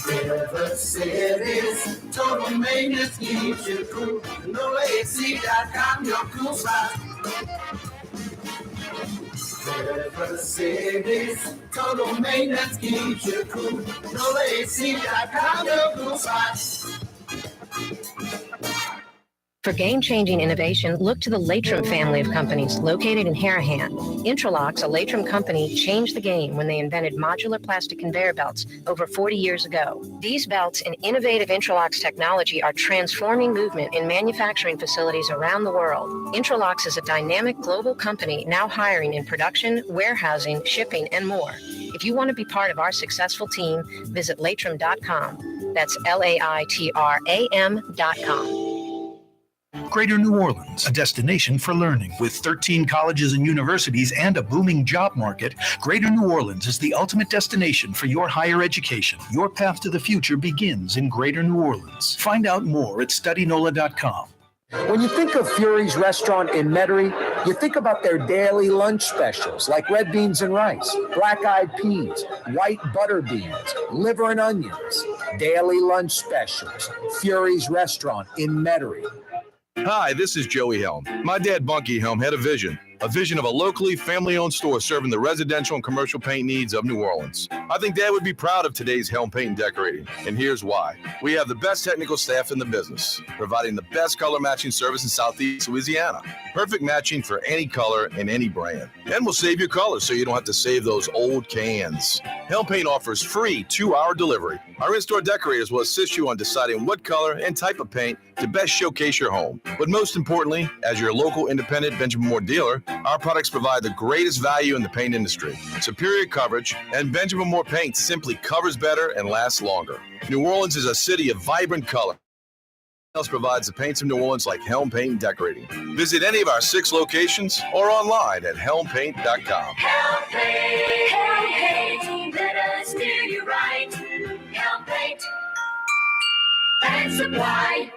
River City's total maintenance keeps you cool. NoAC.com, your cool spot. River City's total maintenance keeps you cool. NoAC.com, your cool spot.
For game-changing innovation, look to the Latrim family of companies located in Harahan. Intralox, a Latrim company, changed the game when they invented modular plastic conveyor belts over 40 years ago. These belts and innovative Intralox technology are transforming movement in manufacturing facilities around the world. Intralox is a dynamic global company now hiring in production, warehousing, shipping, and more. If you want to be part of our successful team, visit Latrim.com. That's LAITRAM.com.
Greater New Orleans, a destination for learning. With 13 colleges and universities and a booming job market, Greater New Orleans is the ultimate destination for your higher education. Your path to the future begins in Greater New Orleans. Find out more at studynola.com.
When you think of Fury's Restaurant in Metairie, you think about their daily lunch specials like red beans and rice, black-eyed peas, white butter beans, liver and onions. Daily lunch specials. Fury's Restaurant in Metairie.
Hi, this is Joey Helm. My dad, Bunky Helm, had a vision of a locally family-owned store serving the residential and commercial paint needs of New Orleans. I think Dad would be proud of today's Helm Paint and Decorating, and here's why. We have the best technical staff in the business, providing the best color matching service in Southeast Louisiana. Perfect matching for any color and any brand. And we'll save your colors so you don't have to save those old cans. Helm Paint offers free 2-hour delivery. Our in-store decorators will assist you on deciding what color and type of paint to best showcase your home. But most importantly, as your local independent Benjamin Moore dealer, our products provide the greatest value in the paint industry. Superior coverage, and Benjamin Moore paint simply covers better and lasts longer. New Orleans is a city of vibrant color. Else provides the paints of New Orleans like Helm Paint and Decorating. Visit any of our 6 locations or online at helmpaint.com.
Helm Paint, let us steer you right. Helm Paint and Supply.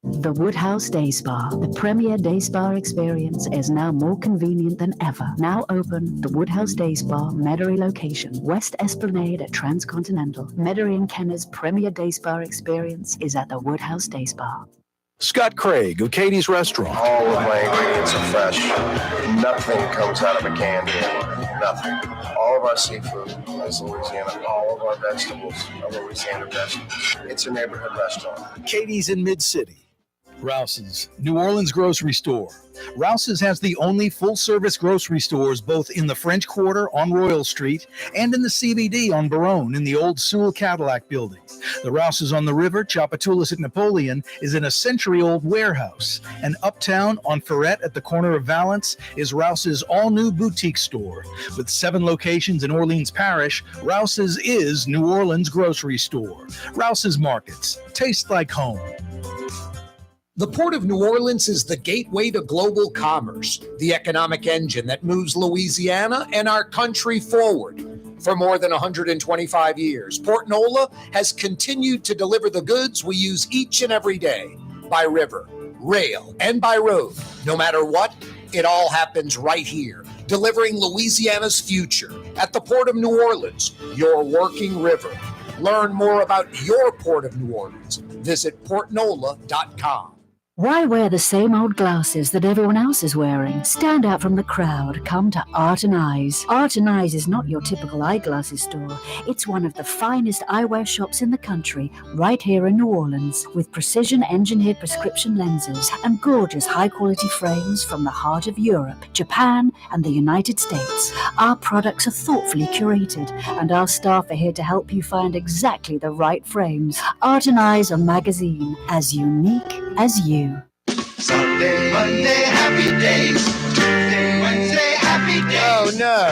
The Woodhouse Day Spa, the premier day spa experience, is now more convenient than ever. Now open, the Woodhouse Day Spa, Metairie location, West Esplanade at Transcontinental. Metairie and Kenner's premier day spa experience is at the Woodhouse Day Spa.
Scott Craig of Katie's Restaurant.
All of my ingredients are fresh. Nothing comes out of a can here. Nothing. All of our seafood is Louisiana. All of our vegetables are Louisiana vegetables. It's a neighborhood restaurant.
Katie's in Mid-City.
Rouse's, New Orleans grocery store. Rouse's has the only full-service grocery stores both in the French Quarter on Royal Street and in the CBD on Baronne in the old Sewell Cadillac building. The Rouse's on the river, Tchoupitoulas at Napoleon, is in a century-old warehouse. And uptown on Ferret at the corner of Valence is Rouse's all-new boutique store. With 7 locations in Orleans Parish, Rouse's is New Orleans grocery store. Rouse's Markets. Taste like home.
The Port of New Orleans is the gateway to global commerce, the economic engine that moves Louisiana and our country forward. For more than 125 years, Port Nola has continued to deliver the goods we use each and every day, by river, rail, and by road. No matter what, it all happens right here, delivering Louisiana's future at the Port of New Orleans, your working river. Learn more about your Port of New Orleans. Visit portnola.com.
Why wear the same old glasses that everyone else is wearing? Stand out from the crowd. Come to Art and Eyes. Art and Eyes is not your typical eyeglasses store. It's one of the finest eyewear shops in the country, right here in New Orleans, with precision-engineered prescription lenses and gorgeous high-quality frames from the heart of Europe, Japan, and the United States. Our products are thoughtfully curated, and our staff are here to help you find exactly the right frames. Art and Eyes, a magazine as unique as you.
Sunday, Monday, happy days. Tuesday, Wednesday, happy days.
Oh, no.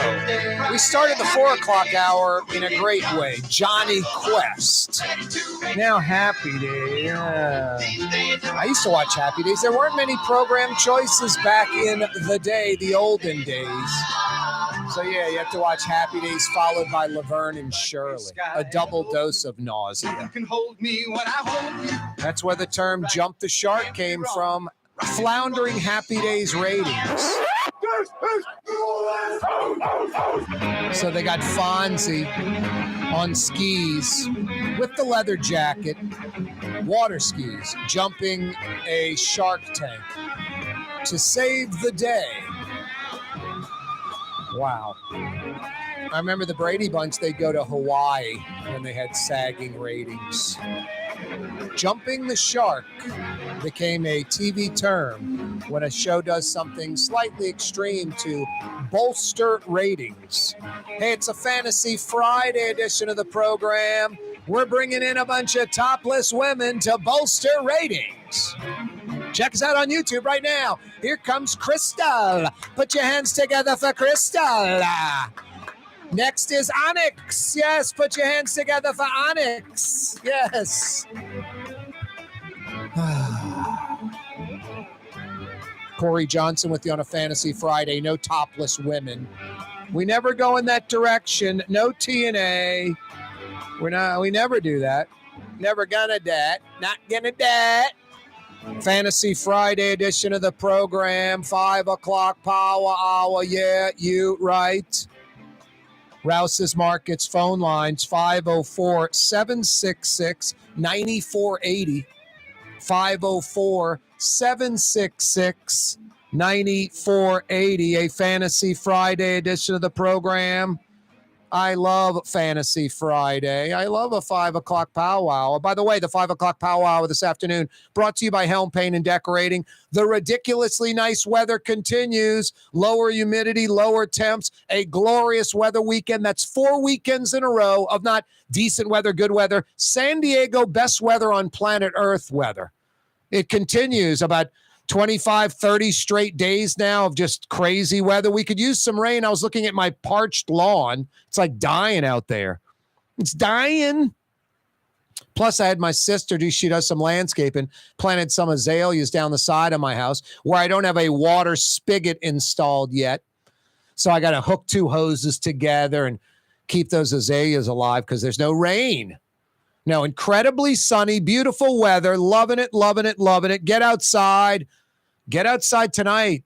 We started the 4 o'clock hour in a great way. Johnny Quest. Now Happy Day. Yeah. I used to watch Happy Days. There weren't many program choices back in the day, the olden days. So, yeah, you have to watch Happy Days followed by Laverne and Shirley. A double dose of nausea.
You can hold me when I hold you.
That's where the term jump the shark came from. Floundering Happy Days ratings. So they got Fonzie on skis with the leather jacket, water skis, jumping a shark tank to save the day. Wow. I remember the Brady Bunch, they'd go to Hawaii when they had sagging ratings. Jumping the shark became a TV term when a show does something slightly extreme to bolster ratings. Hey, it's a Fantasy Friday edition of the program. We're bringing in a bunch of topless women to bolster ratings. Check us out on YouTube right now. Here comes Crystal. Put your hands together for Crystal. Next is Onyx. Yes, put your hands together for Onyx. Yes. Corey Johnson with you on a Fantasy Friday. No topless women. We never go in that direction. No TNA. We never do that. Never gonna that. Not gonna that. Fantasy Friday edition of the program. 5 o'clock power hour. Yeah, you right. Rouse's Markets phone lines 504-766-9480. 504-766-9480. A Fantasy Friday edition of the program. I love Fantasy Friday. I love a 5 o'clock powwow. By the way, the 5 o'clock powwow this afternoon brought to you by Helm Paint and Decorating. The ridiculously nice weather continues. Lower humidity, lower temps, a glorious weather weekend. That's 4 weekends in a row of not decent weather, good weather. San Diego, best weather on planet Earth weather. It continues about 25, 30 straight days now of just crazy weather. We could use some rain. I was looking at my parched lawn. It's like dying out there. It's dying. Plus, I had my sister she does some landscaping, planted some azaleas down the side of my house where I don't have a water spigot installed yet. So I got to hook 2 hoses together and keep those azaleas alive because there's no rain. No, incredibly sunny, beautiful weather. Loving it, loving it, loving it. Get outside. Get outside tonight.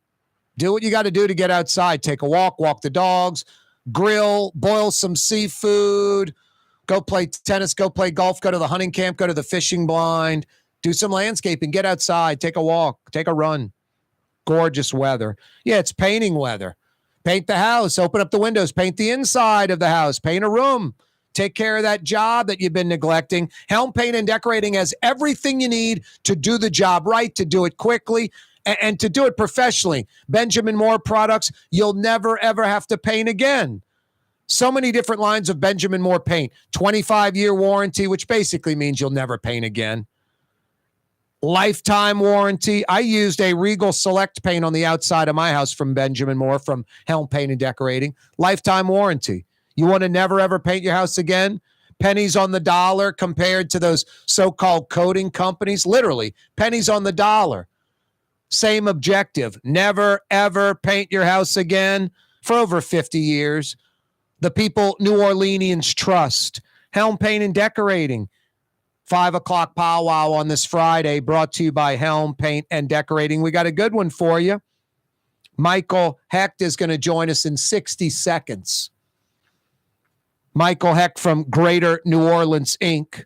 Do what you got to do to get outside. Take a walk, walk the dogs, grill, boil some seafood, go play tennis, go play golf, go to the hunting camp, go to the fishing blind, do some landscaping, get outside, take a walk, take a run. Gorgeous weather. Yeah, it's painting weather. Paint the house, open up the windows, paint the inside of the house, paint a room. Take care of that job that you've been neglecting. Helm Paint and Decorating has everything you need to do the job right, to do it quickly, and to do it professionally. Benjamin Moore products, you'll never, ever have to paint again. So many different lines of Benjamin Moore paint. 25-year warranty, which basically means you'll never paint again. Lifetime warranty. I used a Regal Select paint on the outside of my house from Benjamin Moore from Helm Paint and Decorating. Lifetime warranty. You want to never, ever paint your house again? Pennies on the dollar compared to those so-called coating companies. Literally, pennies on the dollar. Same objective. Never, ever paint your house again for over 50 years. The people New Orleanians trust. Helm Paint and Decorating. 5 o'clock powwow on this Friday, brought to you by Helm Paint and Decorating. We got a good one for you. Michael Hecht is going to join us in 60 seconds. Michael Hecht from Greater New Orleans, Inc.,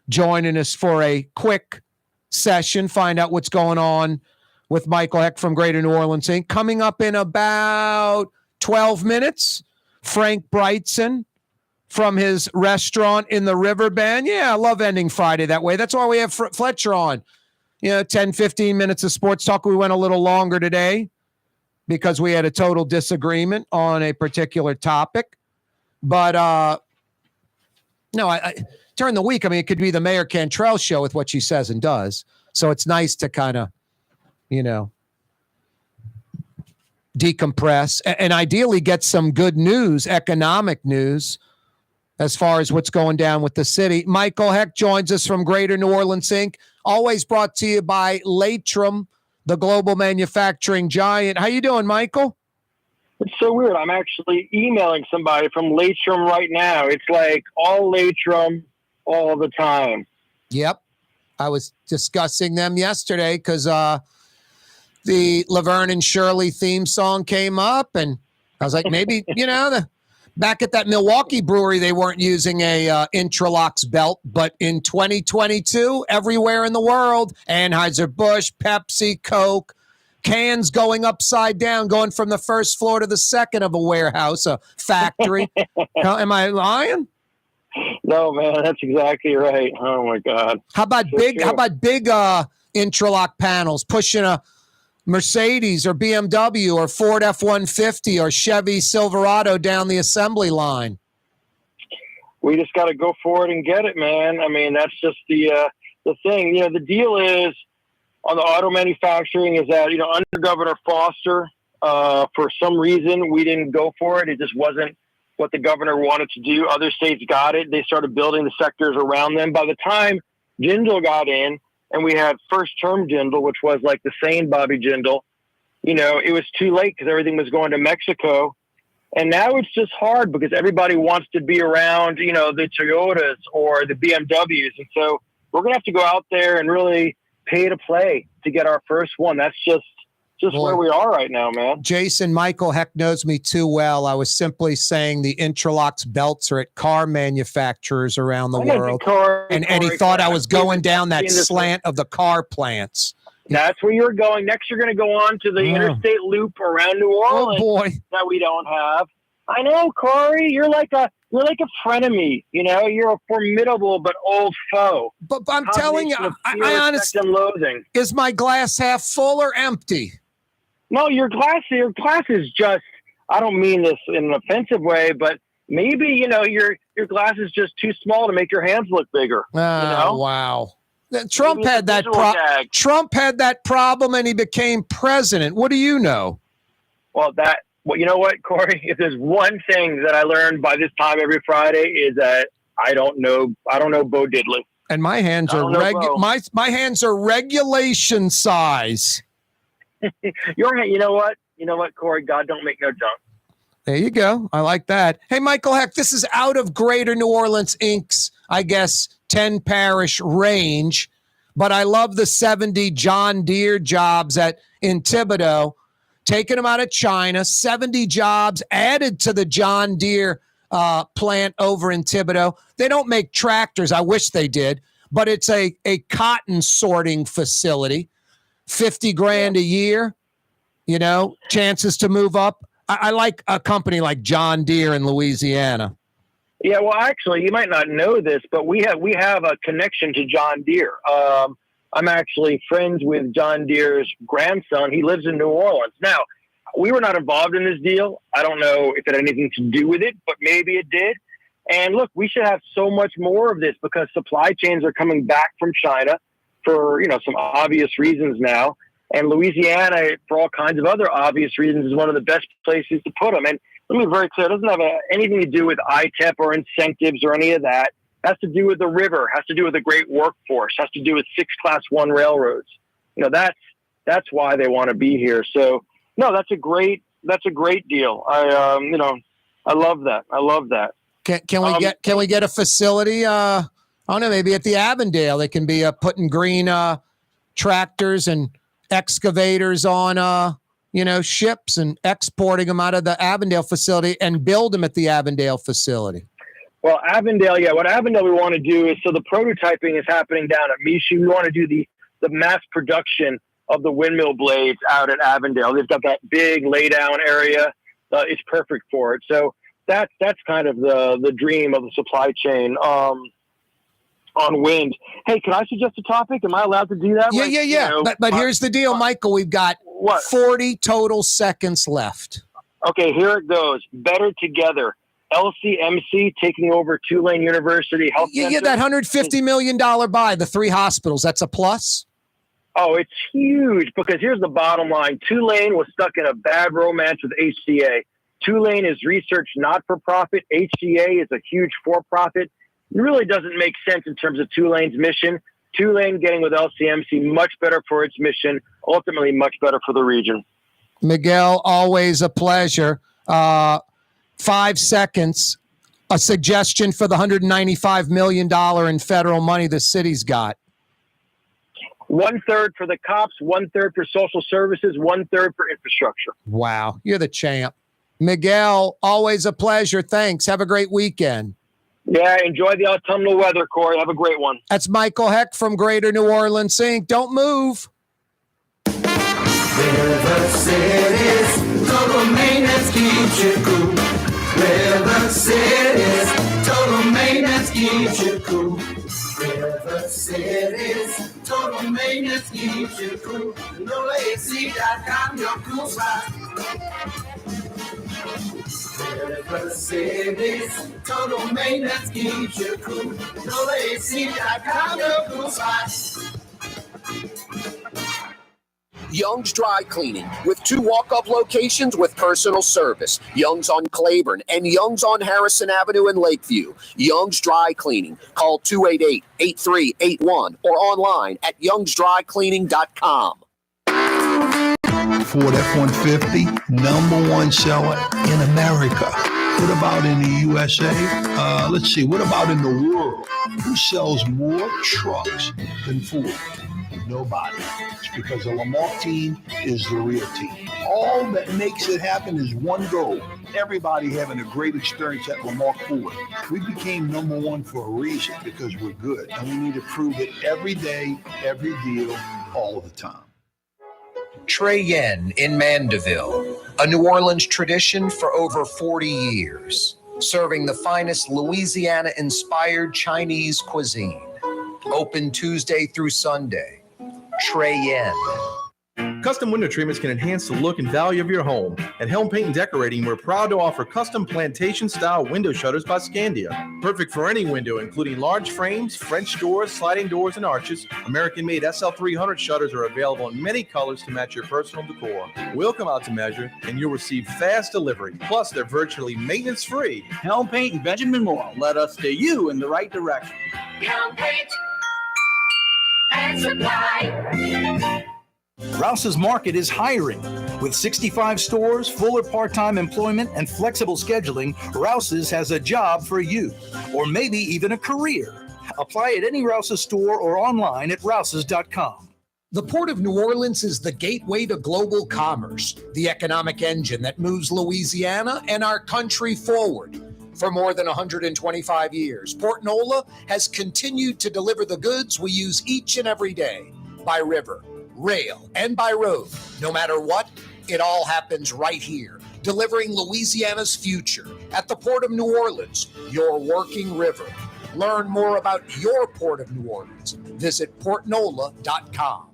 joining us for a quick session. Find out what's going on with Michael Hecht from Greater New Orleans, Inc. Coming up in about 12 minutes, Frank Brigtsen from his restaurant in the Riverbend. Yeah, I love ending Friday that way. That's why we have Fletcher on. 10, 15 minutes of sports talk. We went a little longer today because we had a total disagreement on a particular topic. But, I during the week, it could be the Mayor Cantrell show with what she says and does. So it's nice to kind of, decompress and ideally get some good news, economic news, as far as what's going down with the city. Michael Hecht joins us from Greater New Orleans, Inc., always brought to you by Latrim, the global manufacturing giant. How you doing, Michael?
It's so weird. I'm actually emailing somebody from Latrim right now. It's like all Latrim all the time.
Yep. I was discussing them yesterday because the Laverne and Shirley theme song came up, and I was like, maybe, back at that Milwaukee brewery, they weren't using a Intralox belt, but in 2022, everywhere in the world, Anheuser-Busch, Pepsi, Coke, cans going upside down, going from the first floor to the second of a warehouse, a factory. Am I lying?
No, man, that's exactly right. Oh my God.
How about big Intralock panels pushing a Mercedes or BMW or Ford F-150 or Chevy Silverado down the assembly line?
We just got to go for it and get it, man. That's just the thing. The deal is on the auto manufacturing is that, under Governor Foster, for some reason, we didn't go for it. It just wasn't what the governor wanted to do. Other states got it. They started building the sectors around them. By the time Jindal got in, and we had first term Jindal, which was like the sane Bobby Jindal, it was too late because everything was going to Mexico. And now it's just hard because everybody wants to be around, the Toyotas or the BMWs. And so we're going to have to go out there and really pay to play to get our first one. That's just where we are right now, man.
Jason, Michael Hecht knows me too well. I was simply saying the Intralox belts are at car manufacturers around the world. And he thought I was going down that slant of the car plants.
That's where you're going. Next, you're going to go on to the interstate loop around New Orleans.
Oh, boy.
That we don't have. I know, Corey, you're like a frenemy. You're a formidable but old foe.
But I'm telling you, I honestly,
loathing.
Is my glass half full or empty?
No, your glass is just, I don't mean this in an offensive way, but maybe, your glass is just too small to make your hands look bigger.
Wow. Trump had that problem and he became president. What do you know?
Well, you know what, Corey? If there's one thing that I learned by this time every Friday is that I don't know Bo Diddley.
And my hands are my hands are regulation size.
You know what, Corey? God don't make no junk.
There you go. I like that. Hey, Michael Hecht, this is out of Greater New Orleans Inc.'s, 10 parish range, but I love the 70 Jon Deere jobs in Thibodaux, taking them out of China, 70 jobs added to the Jon Deere plant over in Thibodaux. They don't make tractors. I wish they did, but it's a cotton sorting facility. $50,000 a year, chances to move up. I like a company like Jon Deere in Louisiana.
Yeah, well, actually, you might not know this, but we have a connection to Jon Deere. I'm actually friends with Jon Deere's grandson. He lives in New Orleans. Now, we were not involved in this deal. I don't know if it had anything to do with it, but maybe it did. And look, we should have so much more of this because supply chains are coming back from China for, some obvious reasons now. And Louisiana, for all kinds of other obvious reasons, is one of the best places to put them. And let me be very clear, it doesn't have anything to do with ITEP or incentives or any of that. It has to do with the river, has to do with a great workforce, has to do with 6 Class 1 railroads. That's why they want to be here. So, no, that's a great deal. I love that. I love that.
Can we get a facility? I don't know, maybe at the Avondale, they can be putting green tractors and excavators on ships and exporting them out of the Avondale facility and build them at the Avondale facility.
Well, Avondale, what Avondale we want to do is, so the prototyping is happening down at Michi. We want to do the mass production of the windmill blades out at Avondale. They've got that big laydown area. It's perfect for it. So that's kind of the dream of the supply chain on wind. Hey, can I suggest a topic? Am I allowed to do that?
Yeah. But here's the deal, Michael. We've got 40 total seconds left.
Okay, here it goes. Better Together. LCMC taking over Tulane University Health Center.
Yeah, that $150 million buy, the 3 hospitals, that's a plus?
Oh, it's huge because here's the bottom line. Tulane was stuck in a bad romance with HCA. Tulane is research not-for-profit. HCA is a huge for-profit. It really doesn't make sense in terms of Tulane's mission. Tulane getting with LCMC, much better for its mission, ultimately much better for the region.
Miguel, always a pleasure. 5 seconds, a suggestion for the $195 million in federal money the city's got.
1/3 for the cops, 1/3 for social services, 1/3 for infrastructure.
Wow, you're the champ. Miguel, always a pleasure. Thanks. Have a great weekend.
Yeah, enjoy the autumnal weather, Corey. Have a great one.
That's Michael Hecht from Greater New Orleans Inc. Don't move.
River Cities, total maintenance keeps you cool. River Cities, total maintenance keeps you cool. River Cities, total maintenance keeps you cool. NoAC.com, your cool spot. River Cities, total maintenance keeps you cool. NoAC.com, your cool spot.
Young's Dry Cleaning, with 2 walk-up locations with personal service. Young's on Claiborne and Young's on Harrison Avenue in Lakeview. Young's Dry Cleaning. Call 288-8381 or online at youngsdrycleaning.com.
Ford F-150, #1 seller in America. What about in the USA? Let's see, what about in the world? Who sells more trucks than Ford? Nobody. It's because the Lamarck team is the real team. All that makes it happen is one goal. Everybody having a great experience at Lamarck Ford. We became #1 for a reason, because we're good. And we need to prove it every day, every deal, all the time.
Trey Yen in Mandeville, a New Orleans tradition for over 40 years, serving the finest Louisiana-inspired Chinese cuisine. Open Tuesday through Sunday. Trey Yen.
Custom window treatments can enhance the look and value of your home. At Helm Paint and Decorating, we're proud to offer custom plantation-style window shutters by Scandia. Perfect for any window, including large frames, French doors, sliding doors, and arches. American-made SL300 shutters are available in many colors to match your personal decor. We'll come out to measure, and you'll receive fast delivery. Plus, they're virtually maintenance-free.
Helm Paint and Benjamin Moore. Let us steer you in the right direction.
Helm Paint and Supply.
Rouse's Market is hiring. With 65 stores, full or part-time employment, and flexible scheduling, Rouse's has a job for you, or maybe even a career. Apply at any Rouse's store or online at rouses.com.
The Port of New Orleans is the gateway to global commerce, the economic engine that moves Louisiana and our country forward. For more than 125 years, Port Nola has continued to deliver the goods we use each and every day, by river, rail, and by road. No matter what, it all happens right here delivering Louisiana's future. At the Port of New Orleans, your working river. Learn more about your Port of New Orleans. Visit portnola.com.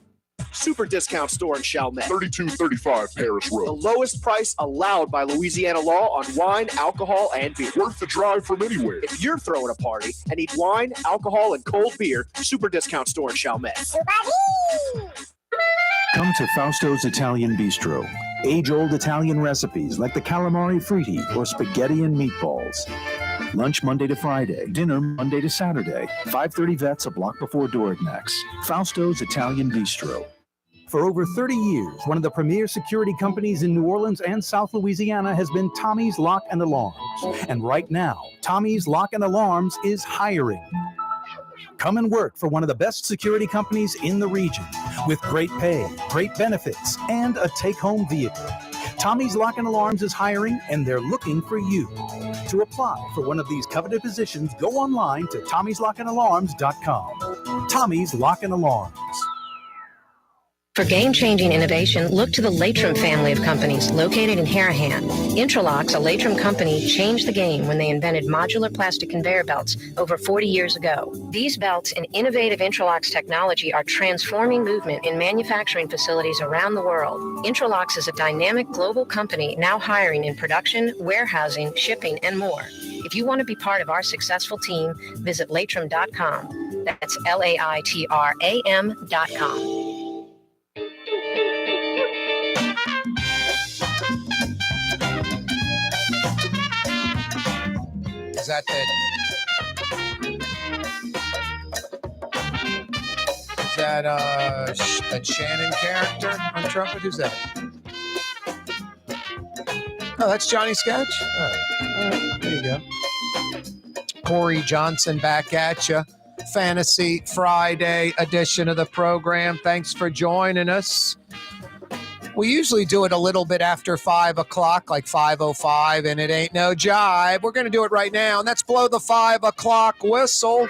Super discount store in Chalmette.
3235 Paris Road.
The lowest price allowed by Louisiana law on wine, alcohol, and beer.
Worth the drive from anywhere.
If you're throwing a party and need wine, alcohol, and cold beer, super discount store in Chalmette.
Come to Fausto's Italian Bistro. Age-old Italian recipes like the calamari fritti or spaghetti and meatballs. Lunch Monday to Friday, dinner Monday to Saturday. 530 Vets, a block before Dorignax. Fausto's Italian Bistro.
For over 30 years, one of the premier security companies in New Orleans and South Louisiana has been Tommy's Lock and Alarms. And right now, Tommy's Lock and Alarms is hiring. Come and work for one of the best security companies in the region with great pay, great benefits, and a take-home vehicle. Tommy's Lock and Alarms is hiring, and they're looking for you. To apply for one of these coveted positions, go online to tommyslockandalarms.com. Tommy's Lock and Alarms.
For game-changing innovation, look to the Latrim family of companies located in Harahan. Intralox, a Latrim company, changed the game when they invented modular plastic conveyor belts over 40 years ago. These belts and innovative Intralox technology are transforming movement in manufacturing facilities around the world. Intralox is a dynamic global company now hiring in production, warehousing, shipping, and more. If you want to be part of our successful team, visit latrim.com. That's LAITRAM.com.
Is that that Shannon character on trumpet? Who's that? Oh, that's Johnny Sketch? All right, there you go. Corey Johnson back at you. Fantasy Friday edition of the program. Thanks for joining us. We usually do it a little bit after 5 o'clock, like 5:05, and it ain't no jive. We're going to do it right now, and that's blow the 5 o'clock whistle.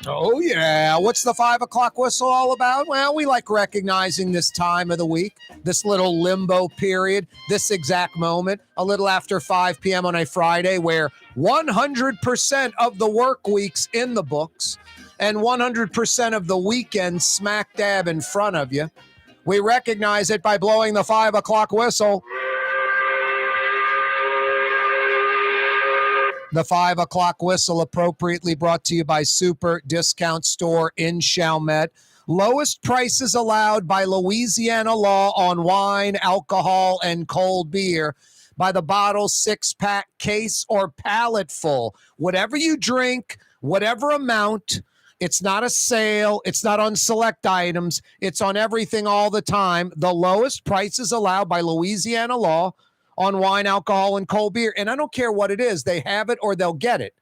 Oh, yeah. What's the 5 o'clock whistle all about? Well, we like recognizing this time of the week, this little limbo period, this exact moment, a little after 5 p.m. on a Friday where 100% of the work week's in the books and 100% of the weekend smack dab in front of you. We recognize it by blowing the 5 o'clock whistle. The 5 o'clock whistle appropriately brought to you by Super Discount Store in Chalmette. Lowest prices allowed by Louisiana law on wine, alcohol, and cold beer by the bottle, 6-pack, case, or pallet full. Whatever you drink, whatever amount, it's not a sale. It's not on select items. It's on everything all the time. The lowest prices allowed by Louisiana law on wine, alcohol, and cold beer. And I don't care what it is. They have it or they'll get it.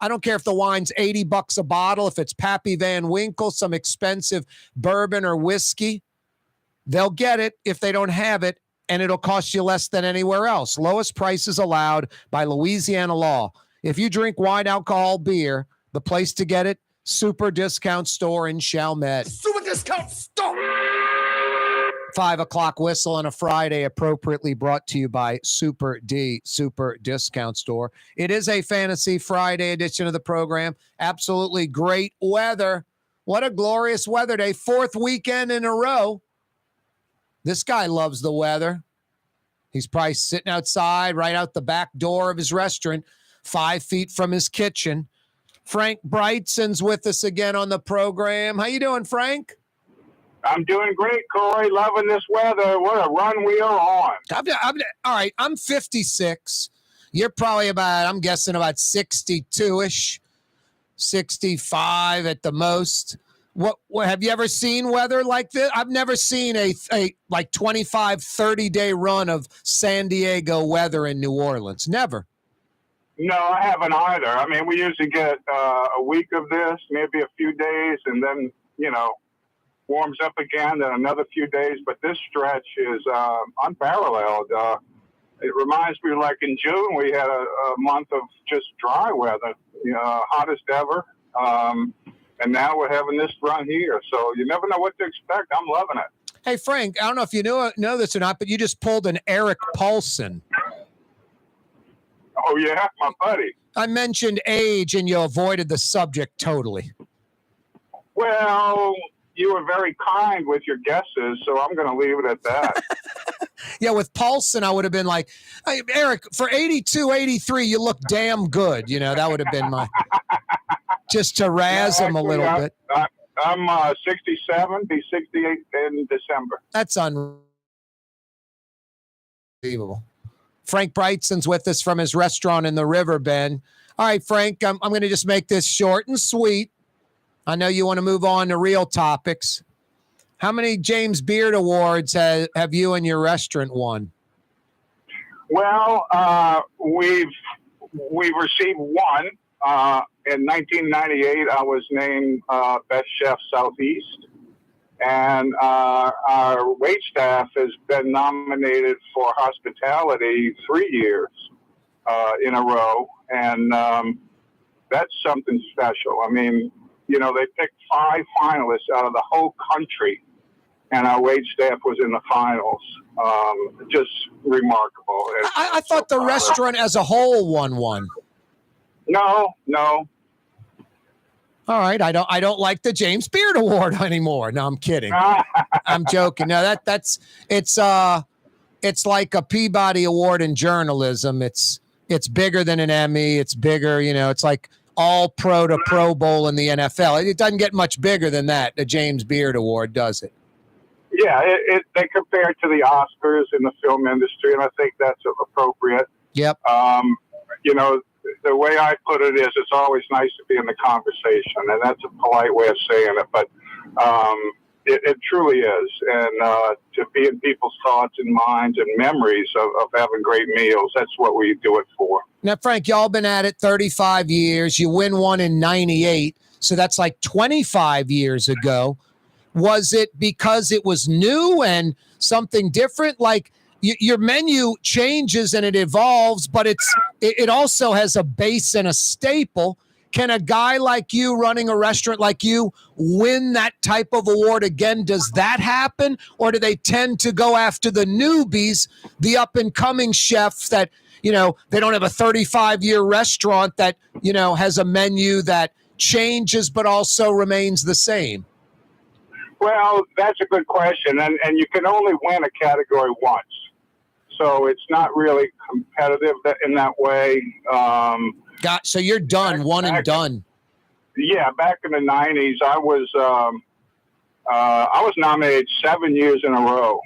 I don't care if the wine's $80 a bottle, if it's Pappy Van Winkle, some expensive bourbon or whiskey. They'll get it if they don't have it, and it'll cost you less than anywhere else. Lowest prices allowed by Louisiana law. If you drink wine, alcohol, beer, the place to get it, Super Discount Store in Chalmette.
Super Discount Store!
5 o'clock whistle on a Friday, appropriately brought to you by Super Discount Store. It is a Fantasy Friday edition of the program. Absolutely great weather. What a glorious weather day. 4th weekend in a row. This guy loves the weather. He's probably sitting outside right out the back door of his restaurant, 5 feet from his kitchen. Frank Brigtsen's with us again on the program. How you doing, Frank?
I'm doing great, Corey. Loving this weather. What a run we are on.
All right, I'm 56. You're probably I'm guessing about 62-ish, 65 at the most. What have you ever seen weather like this? I've never seen a like 25, 30-day run of San Diego weather in New Orleans. Never.
No, I haven't either. I mean, we usually get a week of this, maybe a few days, and then, warms up again, then another few days. But this stretch is unparalleled. It reminds me, like in June, we had a month of just dry weather, hottest ever. And now we're having this run here. So you never know what to expect. I'm loving it.
Hey, Frank, I don't know if you know this or not, but you just pulled an Eric Paulson.
Oh, yeah, my buddy.
I mentioned age, and you avoided the subject totally.
Well, you were very kind with your guesses, so I'm going to leave it at that.
Yeah, with Paulson, I would have been like, hey, Eric, for 82, 83, you look damn good. You know, that would have been my, just to razz him a little bit.
I'm 67, be 68 in December.
That's unbelievable. Frank Brigtsen's with us from his restaurant in the River Bend. All right, Frank, I'm going to just make this short and sweet. I know you want to move on to real topics. How many James Beard Awards have you and your restaurant won?
Well, we've received one. In 1998, I was named Best Chef Southeast. And our wait staff has been nominated for hospitality 3 years in a row. And that's something special. I mean, you know, they picked 5 finalists out of the whole country, and our wait staff was in the finals. Just remarkable.
I thought the restaurant as a whole won one.
No.
All right, I don't like the James Beard Award anymore. No, I'm kidding. I'm joking. No, it's like a Peabody Award in journalism. It's bigger than an Emmy. It's bigger, you know. It's like All Pro to Pro Bowl in the NFL. It doesn't get much bigger than that. The James Beard Award, does it?
Yeah, they compare it to the Oscars in the film industry, and I think that's appropriate.
Yep.
You know, the way I put it is, it's always nice to be in the conversation, and that's a polite way of saying it, but it truly is. And to be in people's thoughts and minds and memories of having great meals, that's what we do it for.
Now, Frank, y'all been at it 35 years. You win one in 98, so that's like 25 years ago. Was it because it was new and something different? Like, your menu changes and it evolves, but it also has a base and a staple. Can a guy like you running a restaurant like you win that type of award again? Does that happen? Or do they tend to go after the newbies, the up and coming chefs that, you know, they don't have a 35-year restaurant that, you know, has a menu that changes but also remains the same?
Well, that's a good question. And you can only win a category once. So it's not really competitive in that way.
So you're done, one and done.
Yeah, back in the 90s, I was nominated 7 years in a row.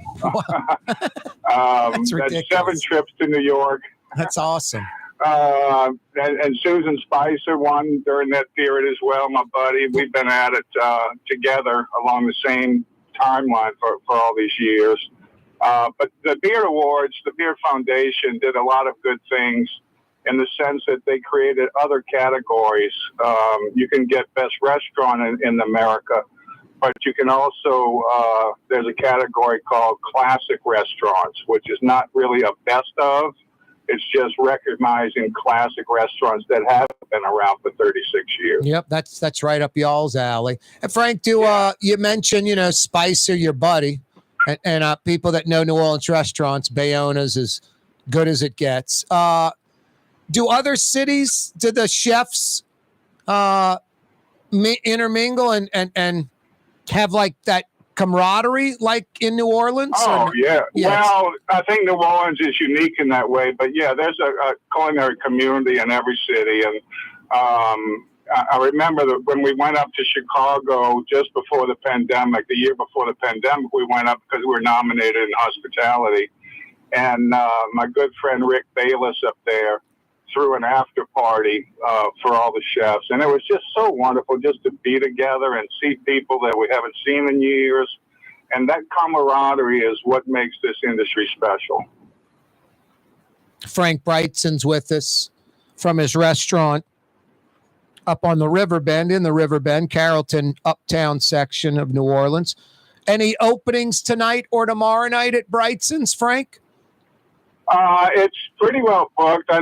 That's ridiculous.
That's 7 trips to New York.
That's awesome.
And Susan Spicer won during that period as well, my buddy. We've been at it together along the same timeline for all these years. But the Beard Awards, the Beard Foundation did a lot of good things in the sense that they created other categories. You can get Best Restaurant in America, but you can also, there's a category called Classic Restaurants, which is not really a best of. It's just recognizing classic restaurants that have been around for 36 years.
Yep, that's right up y'all's alley. And Frank, you mentioned, you know, Spicer, your buddy, and people that know New Orleans restaurants, Bayona's as good as it gets. Do other cities, do the chefs intermingle and have like that camaraderie like in New Orleans?
Yeah. Well, I think New Orleans is unique in that way, but yeah, there's a culinary community in every city. And I remember that when we went up to Chicago just before the pandemic, the year before the pandemic, we went up because we were nominated in hospitality. And my good friend Rick Bayless up there threw an after party for all the chefs. And it was just so wonderful just to be together and see people that we haven't seen in years. And that camaraderie is what makes this industry special.
Frank Brigtsen's with us from his restaurant up on the River Bend, in the River Bend, Carrollton, uptown section of New Orleans. Any openings tonight or tomorrow night at Brigtsen's, Frank?
It's pretty well booked. I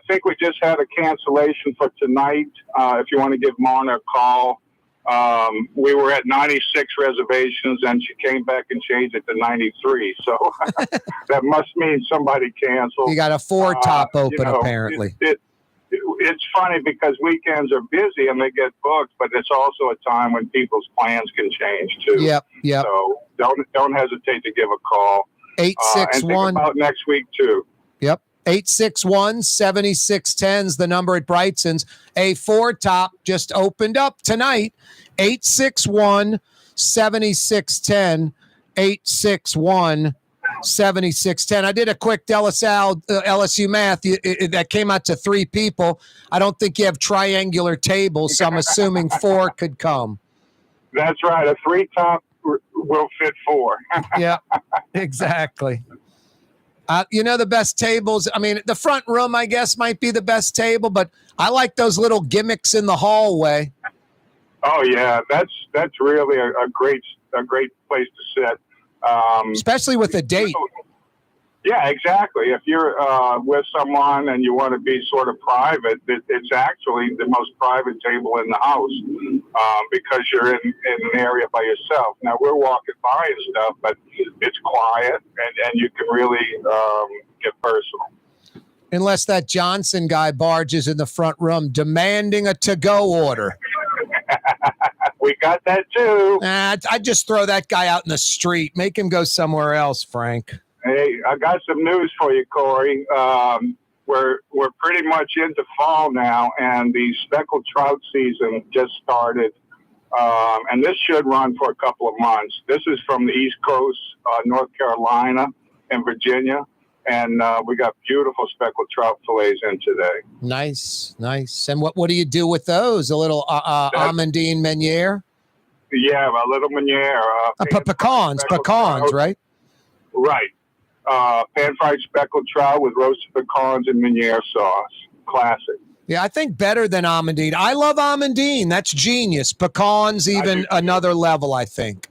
think we just had a cancellation for tonight. If you want to give Mona a call, We were at 96 reservations, and she came back and changed it to 93. So that must mean somebody canceled.
You got a 4-top open, apparently.
It's funny because weekends are busy and they get booked, but it's also a time when people's plans can change too.
Yep.
So don't hesitate to give a call.
861.
And think about next week too.
Yep. 861-7610 is the number at Brigtsen's. A 4-top just opened up tonight. 861-7610. 861-7610. I did a quick De La Salle LSU math. That came out to 3 people. I don't think you have triangular tables, so I'm assuming 4 could come.
That's right. A 3-top will fit 4.
Yeah, exactly. The best tables, I mean, the front room, I guess, might be the best table, but I like those little gimmicks in the hallway.
Oh, yeah. That's really a great place to sit.
Especially with a date.
Yeah, exactly. If you're with someone and you want to be sort of private, it's actually the most private table in the house because you're in an area by yourself. Now, we're walking by and stuff, but it's quiet and you can really get personal.
Unless that Johnson guy barges in the front room demanding a to-go order.
We got that too.
I'd just throw that guy out in the street. Make him go somewhere else, Frank.
Hey, I got some news for you, Corey. We're pretty much into fall now, and the speckled trout season just started. And this should run for a couple of months. This is from the East Coast, North Carolina and Virginia. And we got beautiful speckled trout fillets in today.
Nice. And what do you do with those? A little Amandine Meuniere?
Yeah, a little Meuniere.
Pecans, right?
Right. Pan-fried speckled trout with roasted pecans and Meuniere sauce. Classic.
Yeah, I think better than Amandine. I love Amandine. That's genius. Pecans, even another level, I think.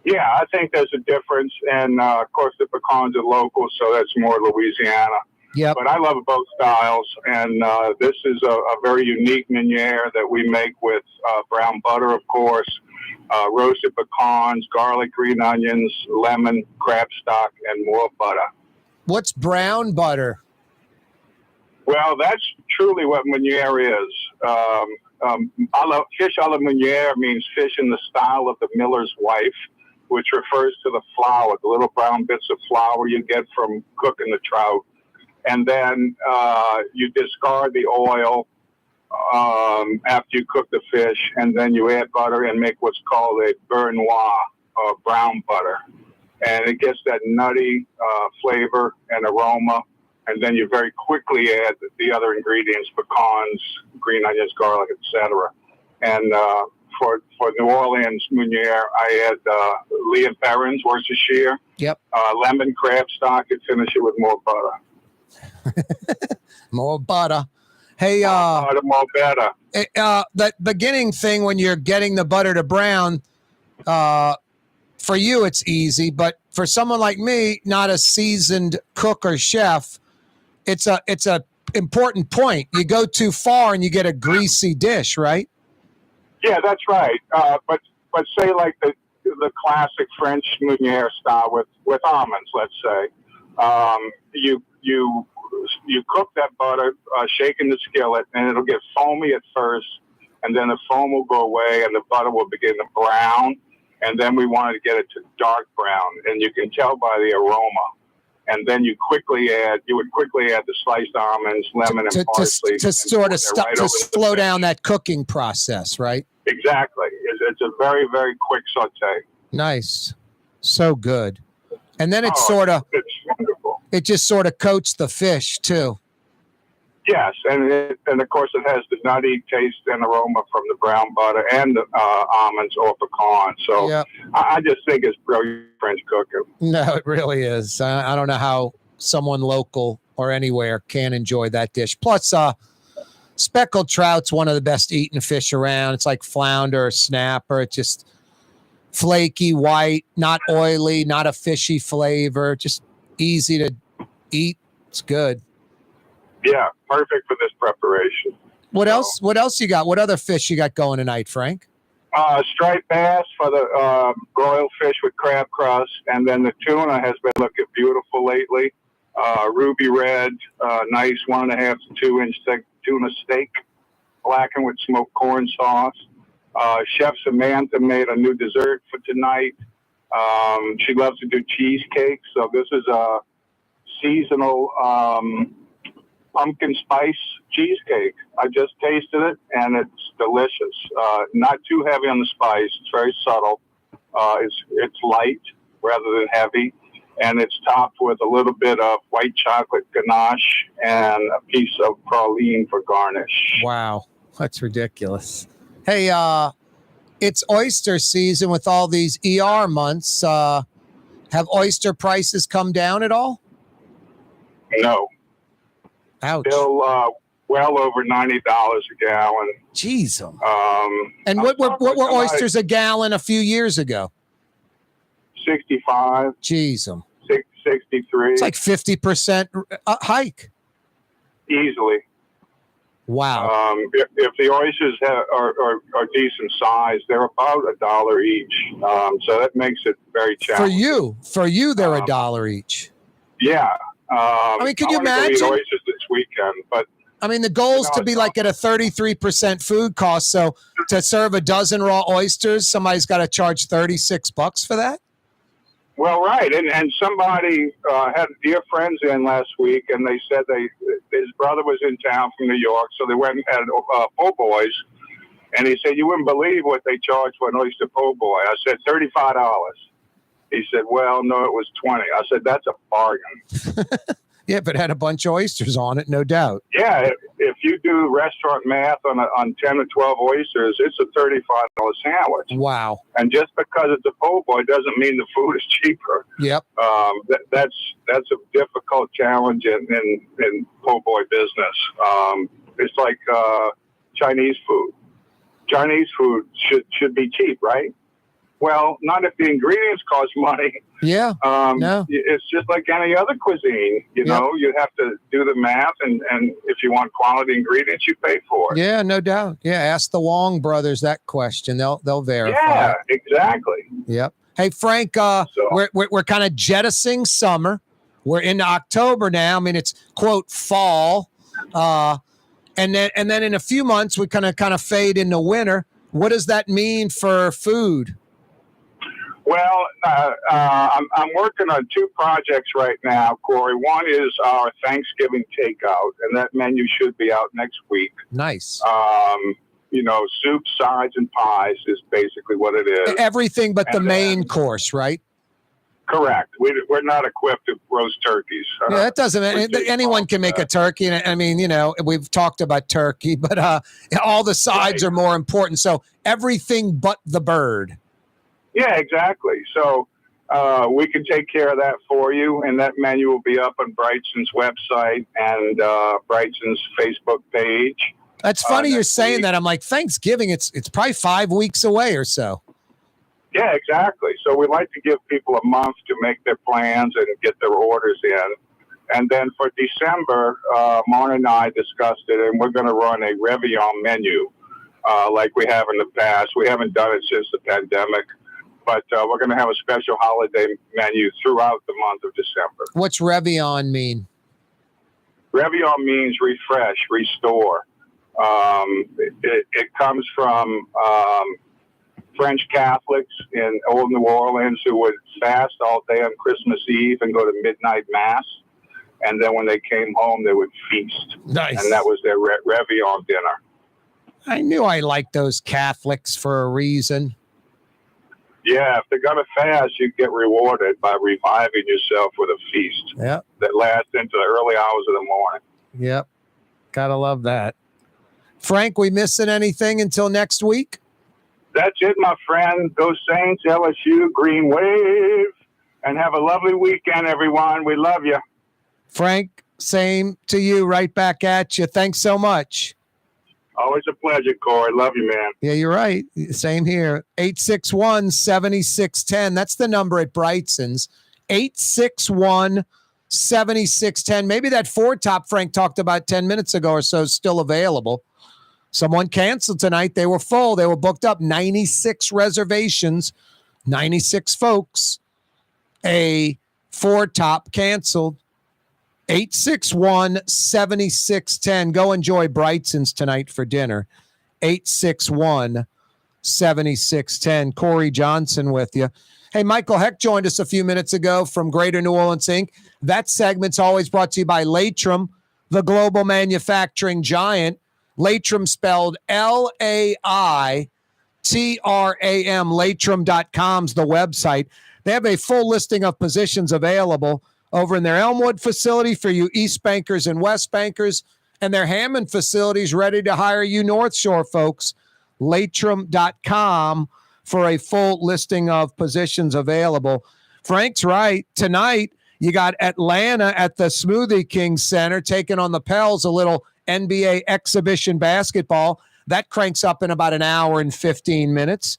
Yeah, I think there's a difference. And, of course, the pecans are local, so that's more Louisiana.
Yep.
But I love both styles. And this is a very unique Meuniere that we make with brown butter, of course, roasted pecans, garlic, green onions, lemon, crab stock, and more butter.
What's brown butter?
Well, that's truly what Meuniere is. Fish a la Meuniere means fish in the style of the miller's wife, which refers to the flour, the little brown bits of flour you get from cooking the trout. And then you discard the oil after you cook the fish, and then you add butter and make what's called a beurre noir, brown butter. And it gets that nutty flavor and aroma. And then you very quickly add the other ingredients, pecans, green onions, garlic, etc. And for New Orleans Meuniere, I add Leah Perrins, Worcestershire, lemon, crab stock, and finish it with more butter.
More butter. Hey,
more better.
That beginning thing when you're getting the butter to brown, for you it's easy, but for someone like me, not a seasoned cook or chef, it's a important point. You go too far and you get a greasy dish, right?
Yeah, that's right. But say like the classic French Meuniere style with almonds, let's say. You cook that butter, shake in the skillet, and it'll get foamy at first, and then the foam will go away, and the butter will begin to brown, and then we wanted to get it to dark brown, and you can tell by the aroma. And then you would quickly add the sliced almonds, lemon, and parsley.
To slow down that cooking process, right?
Exactly. It's a very, very quick saute.
Nice. So good. And then it's
wonderful.
It just sort of coats the fish too.
Yes, and of course it has the nutty taste and aroma from the brown butter and the almonds or pecans. So I just think it's brilliant French cooking.
No, it really is. I don't know how someone local or anywhere can enjoy that dish. Plus, speckled trout's one of the best eaten fish around. It's like flounder or snapper. It's just flaky, white, not oily, not a fishy flavor, just easy to eat. It's good.
Yeah, perfect for this preparation.
What else you got? What other fish you got going tonight, Frank?
Striped bass for the broiled fish with crab crust, and then the tuna has been looking beautiful lately. Ruby red, nice 1.5 to 2 inch thick tuna steak, blackened with smoked corn sauce. Chef Samantha made a new dessert for tonight. She loves to do cheesecake, so this is a seasonal pumpkin spice cheesecake. I just tasted it, and it's delicious. Not too heavy on the spice. It's very subtle. It's light rather than heavy, and it's topped with a little bit of white chocolate ganache and a piece of praline for garnish.
Wow, that's ridiculous. Hey, it's oyster season with all these ER months. Have oyster prices come down at all?
No.
Ouch.
Still well over $90 a gallon.
Jeez. And what were oysters a gallon a few years ago?
65.
Jeez.
63.
It's like 50% hike.
Easily.
Wow.
If the oysters are decent size, they're about $1 each. So that makes it very challenging.
For you, they're $1 each.
Yeah.
I mean, can you imagine?
Eat oysters this weekend, but
I mean, the goal is to be like at a 33% food cost. So to serve a dozen raw oysters, somebody's got to charge $36 for that.
Well, right, and somebody had dear friends in last week, and they said his brother was in town from New York, so they went and had po' boys, and he said, you wouldn't believe what they charge for an oyster po' boy. I said, $35. He said, well, no, it was 20. I said, that's a bargain.
Yeah, if it had a bunch of oysters on it, no doubt.
Yeah, if you do restaurant math on 10 or 12 oysters, it's a $35 sandwich.
Wow.
And just because it's a po' boy doesn't mean the food is cheaper.
Yep.
That's a difficult challenge in po' boy business. It's like Chinese food. Chinese food should be cheap, right? Well, not if the ingredients cost money.
Yeah.
No. It's just like any other cuisine. You know, you have to do the math, and if you want quality ingredients, you pay for it.
Yeah, no doubt. Yeah, ask the Wong brothers that question. They'll verify.
Yeah, exactly.
Yep. Hey, Frank, we're kind of jettisoning summer. We're into October now. I mean, it's quote fall, and then in a few months we kind of fade into winter. What does that mean for food?
Well, I'm working on 2 projects right now, Corey. One is our Thanksgiving takeout, and that menu should be out next week.
Nice.
Soup, sides, and pies is basically what it is.
Everything but the main course, right?
Correct. We're not equipped to roast turkeys.
Yeah, that doesn't. Anyone can make a turkey. I mean, we've talked about turkey, but all the sides are more important. So everything but the bird. Yeah,
exactly. So we can take care of that for you, and that menu will be up on Brigtsen's website and Brigtsen's Facebook page.
That's funny you're saying that. I'm like, Thanksgiving, it's probably 5 weeks away or so.
Yeah, exactly. So we like to give people a month to make their plans and get their orders in. And then for December, Mona and I discussed it, and we're going to run a Réveillon menu like we have in the past. We haven't done it since the pandemic. But we're going to have a special holiday menu throughout the month of December.
What's Réveillon mean?
Réveillon means refresh, restore. It comes from French Catholics in old New Orleans who would fast all day on Christmas Eve and go to midnight mass. And then when they came home, they would feast.
Nice.
And that was their Réveillon dinner.
I knew I liked those Catholics for a reason.
Yeah, if they're going to fast, you get rewarded by reviving yourself with a feast that lasts into the early hours of the morning.
Yep. Gotta love that. Frank, we missing anything until next week?
That's it, my friend. Go Saints, LSU, Green Wave, and have a lovely weekend, everyone. We love you.
Frank, same to you. Right back at you. Thanks so much.
Always a pleasure, Corey. Love you, man.
Yeah, you're right. Same here. 861-7610. That's the number at Brigtsen's. 861-7610. Maybe that 4-top Frank talked about 10 minutes ago or so is still available. Someone canceled tonight. They were full. They were booked up. 96 reservations, 96 folks. A 4-top canceled. 861-7610. Go enjoy Brigtsen's tonight for dinner. 861-7610. Corey Johnson with you. Hey, Michael Hecht joined us a few minutes ago from Greater New Orleans, Inc. That segment's always brought to you by Latrim, the global manufacturing giant. Latrim spelled L-A-I-T-R-A-M. Latrim.com's the website. They have a full listing of positions available over in their Elmwood facility for you East Bankers and West Bankers, and their Hammond facilities ready to hire you North Shore folks. Latrim.com for a full listing of positions available. Frank's right. Tonight, you got Atlanta at the Smoothie King Center taking on the Pels, a little NBA exhibition basketball. That cranks up in about an hour and 15 minutes.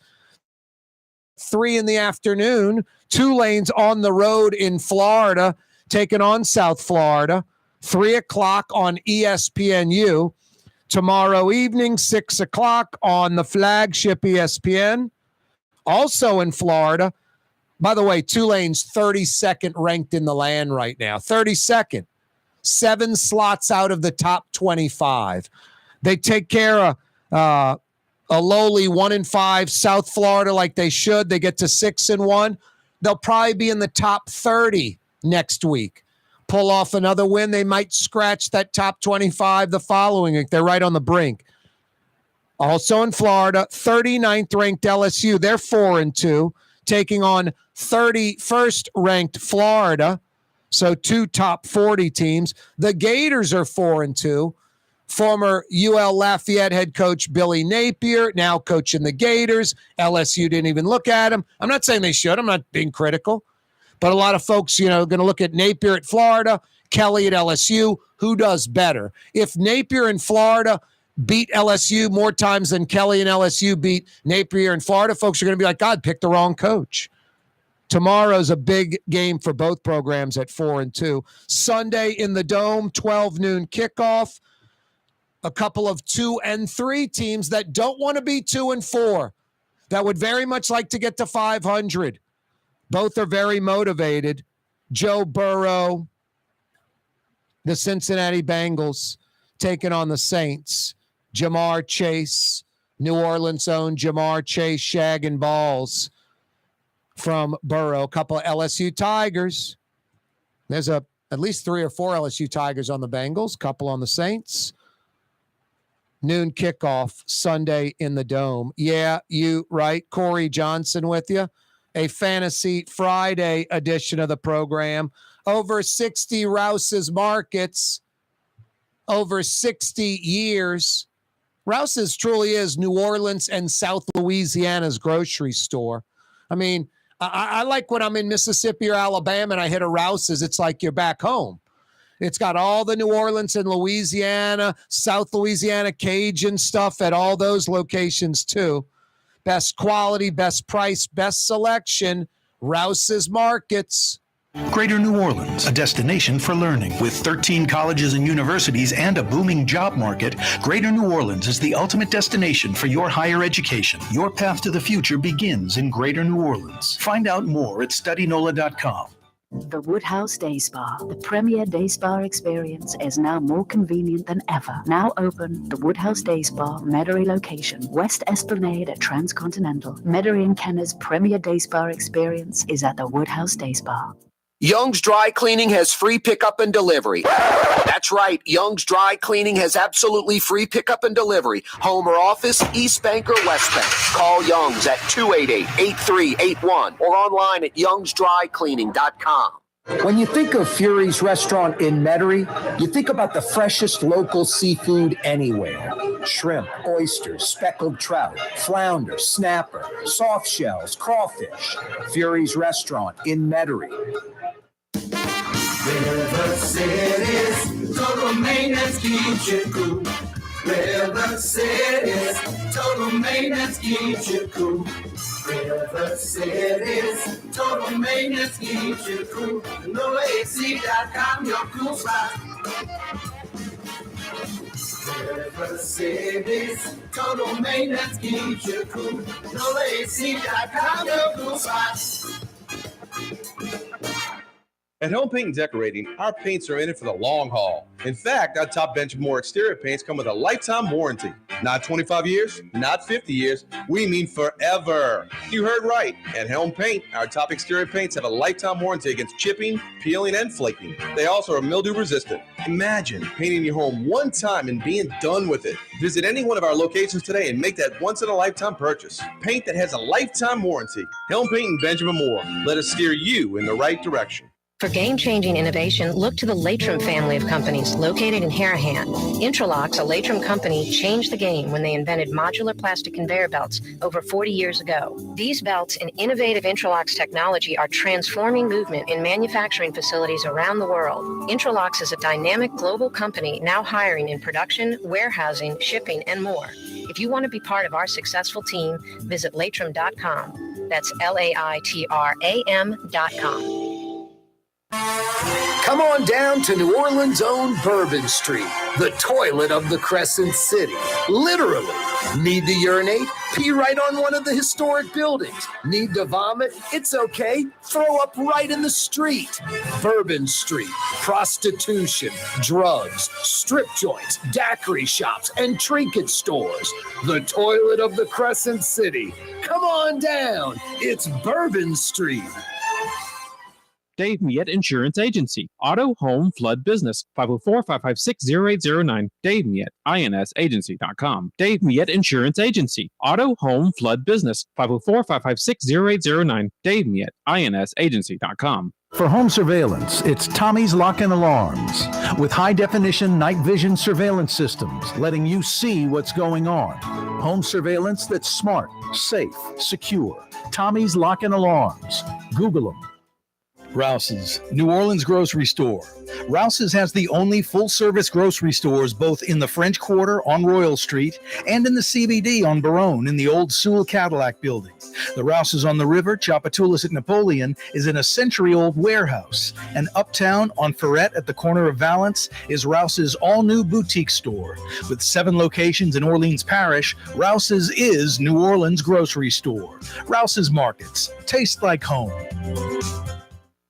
3 in the afternoon, Tulane's on the road in Florida, taking on South Florida. 3 o'clock on ESPNU. Tomorrow evening, 6 o'clock on the flagship ESPN. Also in Florida. By the way, Tulane's 32nd ranked in the land right now. 32nd. 7 slots out of the top 25. They take care of a lowly 1-5 South Florida like they should. They get to 6-1. They'll probably be in the top 30 next week. Pull off another win, they might scratch that top 25 the following week. They're right on the brink. Also in Florida, 39th ranked LSU. They're 4-2, taking on 31st ranked Florida. So 2 top 40 teams. The Gators are 4-2. Former UL Lafayette head coach Billy Napier, now coaching the Gators. LSU didn't even look at him. I'm not saying they should. I'm not being critical. But a lot of folks, going to look at Napier at Florida, Kelly at LSU. Who does better? If Napier in Florida beat LSU more times than Kelly and LSU beat Napier in Florida, folks are going to be like, God, pick the wrong coach. Tomorrow's a big game for both programs at 4-2. Sunday in the Dome, 12 noon kickoff. A couple of 2 and 3 teams that don't want to be 2 and 4, that would very much like to get to 500. Both are very motivated. Joe Burrow, the Cincinnati Bengals, taking on the Saints. Jamar Chase, New Orleans' own Jamar Chase, shagging balls from Burrow. A couple of LSU Tigers. There's at least 3 or 4 LSU Tigers on the Bengals, couple on the Saints. Noon kickoff Sunday in the Dome. Yeah, you right. Corey Johnson with you. A Fantasy Friday edition of the program. Over 60 Rouse's Markets. Over 60 years. Rouse's truly is New Orleans and South Louisiana's grocery store. I mean, I like when I'm in Mississippi or Alabama and I hit a Rouse's, it's like you're back home. It's got all the New Orleans and Louisiana, South Louisiana Cajun stuff at all those locations too. Best quality, best price, best selection, Rouse's Markets.
Greater New Orleans, a destination for learning. With 13 colleges and universities and a booming job market, Greater New Orleans is the ultimate destination for your higher education. Your path to the future begins in Greater New Orleans. Find out more at studynola.com.
The Woodhouse Day Spa, the premier day spa experience, is now more convenient than ever. Now open, the Woodhouse Day Spa, Metairie location, West Esplanade at Transcontinental. Metairie and Kenner's premier day spa experience is at the Woodhouse Day Spa.
Young's Dry Cleaning has free pickup and delivery. That's right. Young's Dry Cleaning has absolutely free pickup and delivery. Home or office, East Bank or West Bank. Call Young's at 288-8381 or online at youngsdrycleaning.com. When you think of Fury's Restaurant in Metairie, you think about the freshest local seafood anywhere. Shrimp, oysters, speckled trout, flounder, snapper, soft shells, crawfish. Fury's Restaurant in Metairie.
River City's total maintenance keeps you cool. River City's total maintenance keeps you cool. River City's total maintenance keeps you cool. NoAC.com, your cool spot. River City's total maintenance keeps you cool. No AC.com, no cool spots.
At Home Paint and Decorating, our paints are in it for the long haul. In fact, our top bench of more exterior paints come with a lifetime warranty. Not 25 years, not 50 years, we mean forever. You heard right. At Helm Paint, our top exterior paints have a lifetime warranty against chipping, peeling, and flaking. They also are mildew resistant. Imagine painting your home one time and being done with it. Visit any one of our locations today and make that once-in-a-lifetime purchase. Paint that has a lifetime warranty. Helm Paint and Benjamin Moore. Let us steer you in the right direction.
For game-changing innovation, look to the Latrim family of companies located in Harahan. Intralox, a Latrim company, changed the game when they invented modular plastic conveyor belts over 40 years ago. These belts and innovative Intralox technology are transforming movement in manufacturing facilities around the world. Intralox is a dynamic global company now hiring in production, warehousing, shipping, and more. If you want to be part of our successful team, visit Latrim.com. That's LAITRAM.com.
Come on down to New Orleans' own Bourbon Street, the toilet of the Crescent City. Literally. Need to urinate? Pee right on one of the historic buildings. Need to vomit? It's okay. Throw up right in the street. Bourbon Street. Prostitution, drugs, strip joints, daiquiri shops, and trinket stores. The toilet of the Crescent City. Come on down. It's Bourbon Street.
Dave Miette Insurance Agency. Auto, home, flood business. 504-556-0809. Dave Miette, INSagency.com. Dave Miette Insurance Agency. Auto, home, flood business. 504-556-0809. Dave Miette, INSagency.com.
For home surveillance, it's Tommy's Lock and Alarms. With high-definition night vision surveillance systems, letting you see what's going on. Home surveillance that's smart, safe, secure. Tommy's Lock and Alarms. Google them.
Rouse's, New Orleans grocery store. Rouse's has the only full-service grocery stores both in the French Quarter on Royal Street and in the CBD on Baronne in the old Sewell Cadillac building. The Rouse's on the river, Tchoupitoulas at Napoleon, is in a century-old warehouse. And uptown on Ferret at the corner of Valence is Rouse's all-new boutique store. With 7 locations in Orleans Parish, Rouse's is New Orleans grocery store. Rouse's Markets. Taste like home.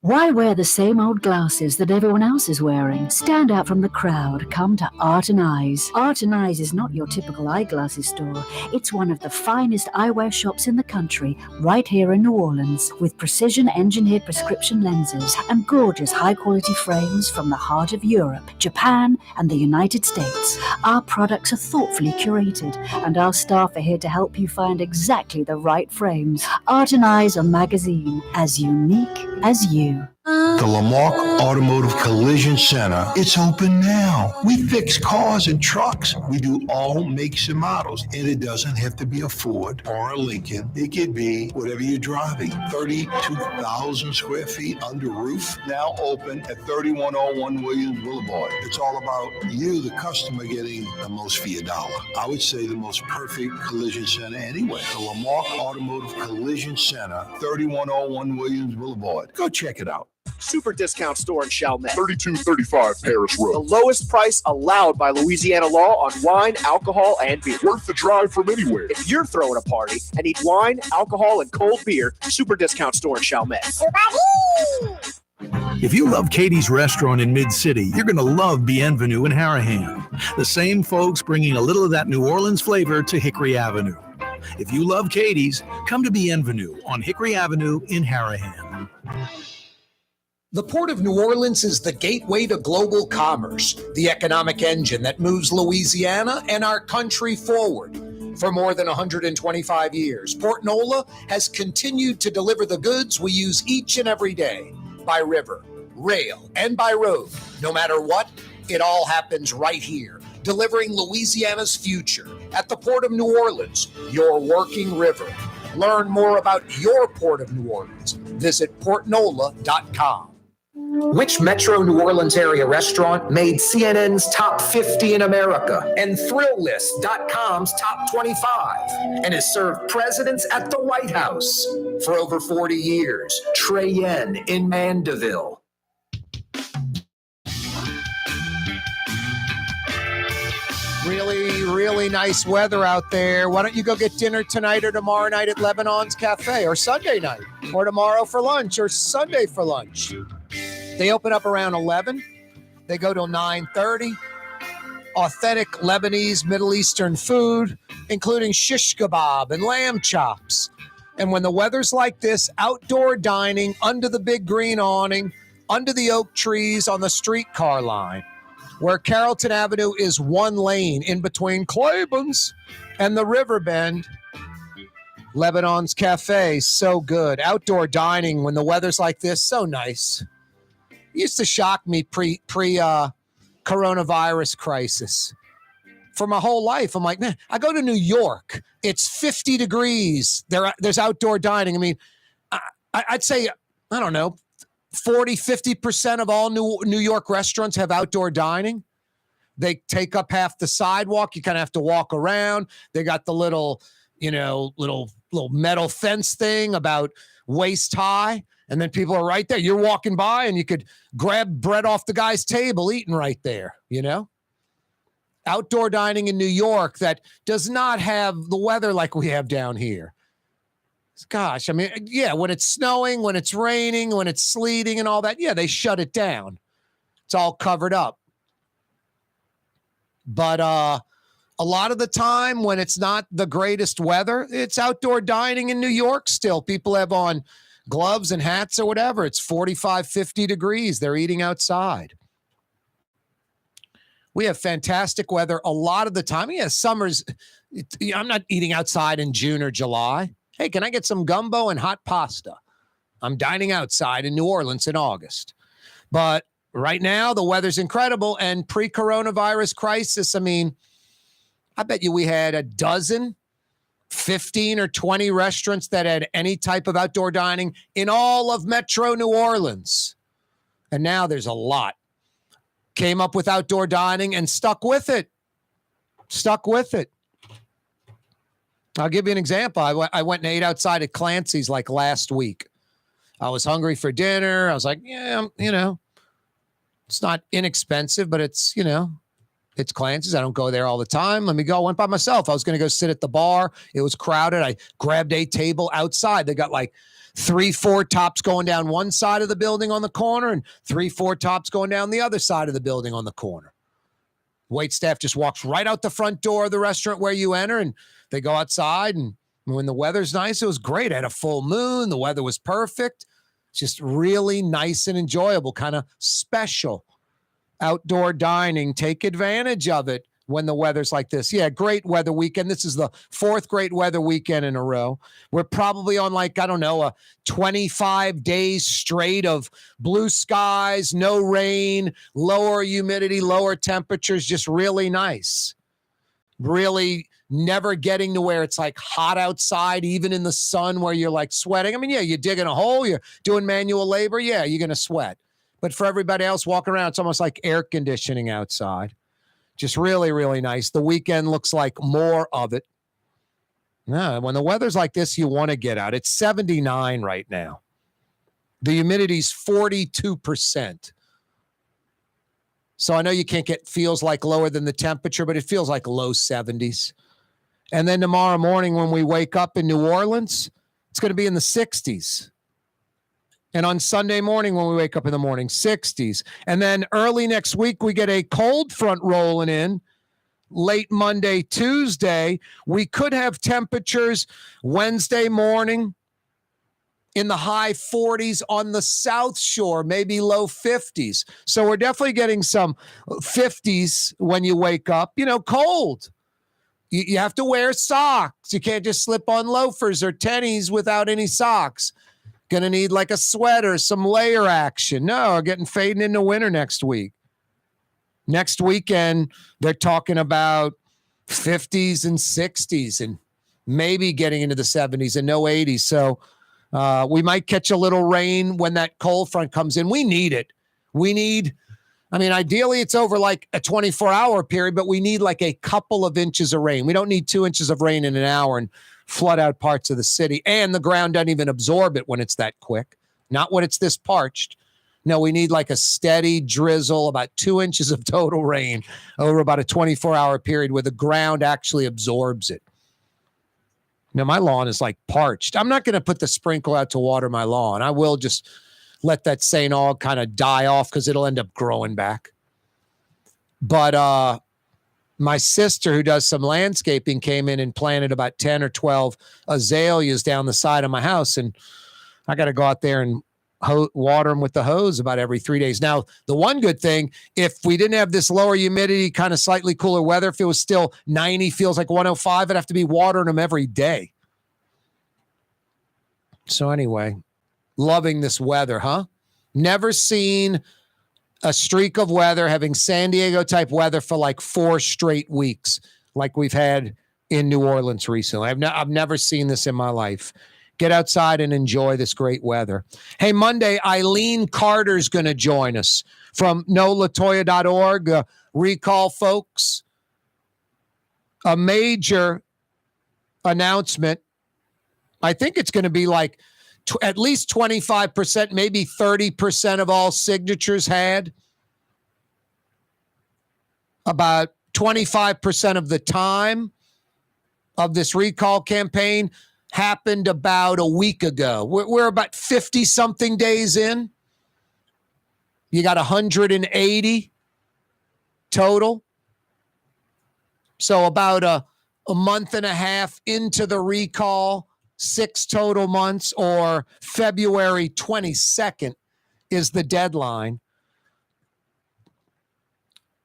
Why wear the same old glasses that everyone else is wearing? Stand out from the crowd. Come to Art and Eyes. Art and Eyes is not your typical eyeglasses store. It's one of the finest eyewear shops in the country, right here in New Orleans, with precision-engineered prescription lenses and gorgeous high-quality frames from the heart of Europe, Japan, and the United States. Our products are thoughtfully curated, and our staff are here to help you find exactly the right frames. Art and Eyes, a magazine as unique as you.
The Lamarck Automotive Collision Center, it's open now. We fix cars and trucks. We do all makes and models. And it doesn't have to be a Ford or a Lincoln. It could be whatever you're driving. 32,000 square feet under roof, now open at 3101 Williams Boulevard. It's all about you, the customer, getting the most for your dollar. I would say the most perfect collision center anyway. The Lamarck Automotive Collision Center, 3101 Williams Boulevard. Go check it out.
Super discount store in Chalmette.
3235 Paris Road.
The lowest price allowed by Louisiana law on wine, alcohol, and beer.
Worth the drive from anywhere.
If you're throwing a party and need wine, alcohol, and cold beer, super discount store in Chalmette.
If you love Katie's Restaurant in Mid-City, you're going to love Bienvenue in Harahan. The same folks bringing a little of that New Orleans flavor to Hickory Avenue. If you love Katie's, come to Bienvenue on Hickory Avenue in Harahan.
The Port of New Orleans is the gateway to global commerce, the economic engine that moves Louisiana and our country forward. For more than 125 years, Port Nola has continued to deliver the goods we use each and every day, by river, rail, and by road. No matter what, it all happens right here, delivering Louisiana's future at the Port of New Orleans, your working river. Learn more about your Port of New Orleans. Visit portnola.com.
Which Metro New Orleans area restaurant made CNN's top 50 in America and ThrillList.com's top 25 and has served presidents at the White House for over 40 years? Trey Yen in Mandeville.
Really, really nice weather out there. Why don't you go get dinner tonight or tomorrow night at Lebanon's Cafe, or Sunday night, or tomorrow for lunch, or Sunday for lunch? They open up around 11. They go till 9:30. Authentic Lebanese, Middle Eastern food, including shish kebab and lamb chops. And when the weather's like this, outdoor dining under the big green awning, under the oak trees on the streetcar line, where Carrollton Avenue is one lane in between Claiborne's and the river bend. Lebanon's Cafe, so good. Outdoor dining when the weather's like this, so nice. It used to shock me pre coronavirus crisis. For my whole life, I'm like, man, I go to New York. It's 50 degrees. There's outdoor dining. I mean, I'd say, I don't know, 40, 50% of all New York restaurants have outdoor dining. They take up half the sidewalk. You kind of have to walk around. They got the little metal fence thing about waist high. And then people are right there. You're walking by and you could grab bread off the guy's table, eating right there, you know? Outdoor dining in New York that does not have the weather like we have down here. Gosh, I mean, yeah, when it's snowing, when it's raining, when it's sleeting and all that, yeah, they shut it down. It's all covered up. But a lot of the time when it's not the greatest weather, it's outdoor dining in New York still. People have on gloves and hats or whatever. It's 45, 50 degrees. They're eating outside. We have fantastic weather a lot of the time. Yeah, summer's, I'm not eating outside in June or July. Hey, can I get some gumbo and hot pasta? I'm dining outside in New Orleans in August. But right now, the weather's incredible. And pre-coronavirus crisis, I mean, I bet you we had a dozen, 15 or 20 restaurants that had any type of outdoor dining in all of Metro New Orleans. And now there's a lot. Came up with outdoor dining and stuck with it. Stuck with it. I'll give you an example. I went and ate outside at Clancy's like last week. I was hungry for dinner. I was like, yeah, you know, it's not inexpensive, but it's, you know, it's Clancy's. I don't go there all the time. Let me go. I went by myself. I was going to go sit at the bar. It was crowded. I grabbed a table outside. They got like 3-4 tops going down one side of the building on the corner and 3-4 tops going down the other side of the building on the corner. Wait staff just walks right out the front door of the restaurant where you enter, and they go outside. And when the weather's nice, it was great. I had a full moon. The weather was perfect. Just really nice and enjoyable, kind of special. Outdoor dining, take advantage of it when the weather's like this. Yeah, great weather weekend. This is the 4th great weather weekend in a row. We're probably on like, I don't know, a 25 days straight of blue skies, no rain, lower humidity, lower temperatures, just really nice. Really never getting to where it's like hot outside, even in the sun where you're like sweating. I mean, yeah, you're digging a hole, you're doing manual labor. Yeah, you're going to sweat. But for everybody else walking around, it's almost like air conditioning outside. Just really, really nice. The weekend looks like more of it. Yeah, when the weather's like this, you want to get out. It's 79 right now. The humidity's 42%. So I know you can't get feels like lower than the temperature, but it feels like low 70s. And then tomorrow morning when we wake up in New Orleans, it's going to be in the 60s. And on Sunday morning when we wake up in the morning, 60s. And then early next week, we get a cold front rolling in. Late Monday, Tuesday, we could have temperatures Wednesday morning in the high 40s on the South Shore, maybe low 50s. So we're definitely getting some 50s when you wake up. You know, cold. You have to wear socks. You can't just slip on loafers or tennies without any socks. Going to need like a sweater, some layer action. No, we're getting fading into winter next week. Next weekend, they're talking about 50s and 60s and maybe getting into the 70s and no 80s. So we might catch a little rain when that cold front comes in. We need it. Ideally it's over like a 24-hour period, but we need like a couple of inches of rain. We don't need 2 inches of rain in an hour and flood out parts of the city. And the ground doesn't even absorb it when it's that quick. Not when it's this parched. No, we need like a steady drizzle, about 2 inches of total rain over about a 24-hour period where the ground actually absorbs it. Now, my lawn is like parched. I'm not going to put the sprinkler out to water my lawn. I will just let that St. Aug kind of die off because it'll end up growing back. But my sister, who does some landscaping, came in and planted about 10 or 12 azaleas down the side of my house, and I got to go out there and water them with the hose about every 3 days. Now, the one good thing, if we didn't have this lower humidity, kind of slightly cooler weather, if it was still 90, feels like 105, I'd have to be watering them every day. So anyway, loving this weather, huh? Never seen a streak of weather, having San Diego type weather for like 4 straight weeks, like we've had in New Orleans recently. I've never seen this in my life. Get outside and enjoy this great weather. Hey, Monday, Eileen Carter's going to join us from NoLatoya.org. Recall, folks, a major announcement. I think it's going to be like at least 25%, maybe 30% of all signatures had. About 25% of the time of this recall campaign happened about a week ago. We're about 50-something days in. You got 180 total. So about a month and a half into the recall, 6 total months, or February 22nd is the deadline.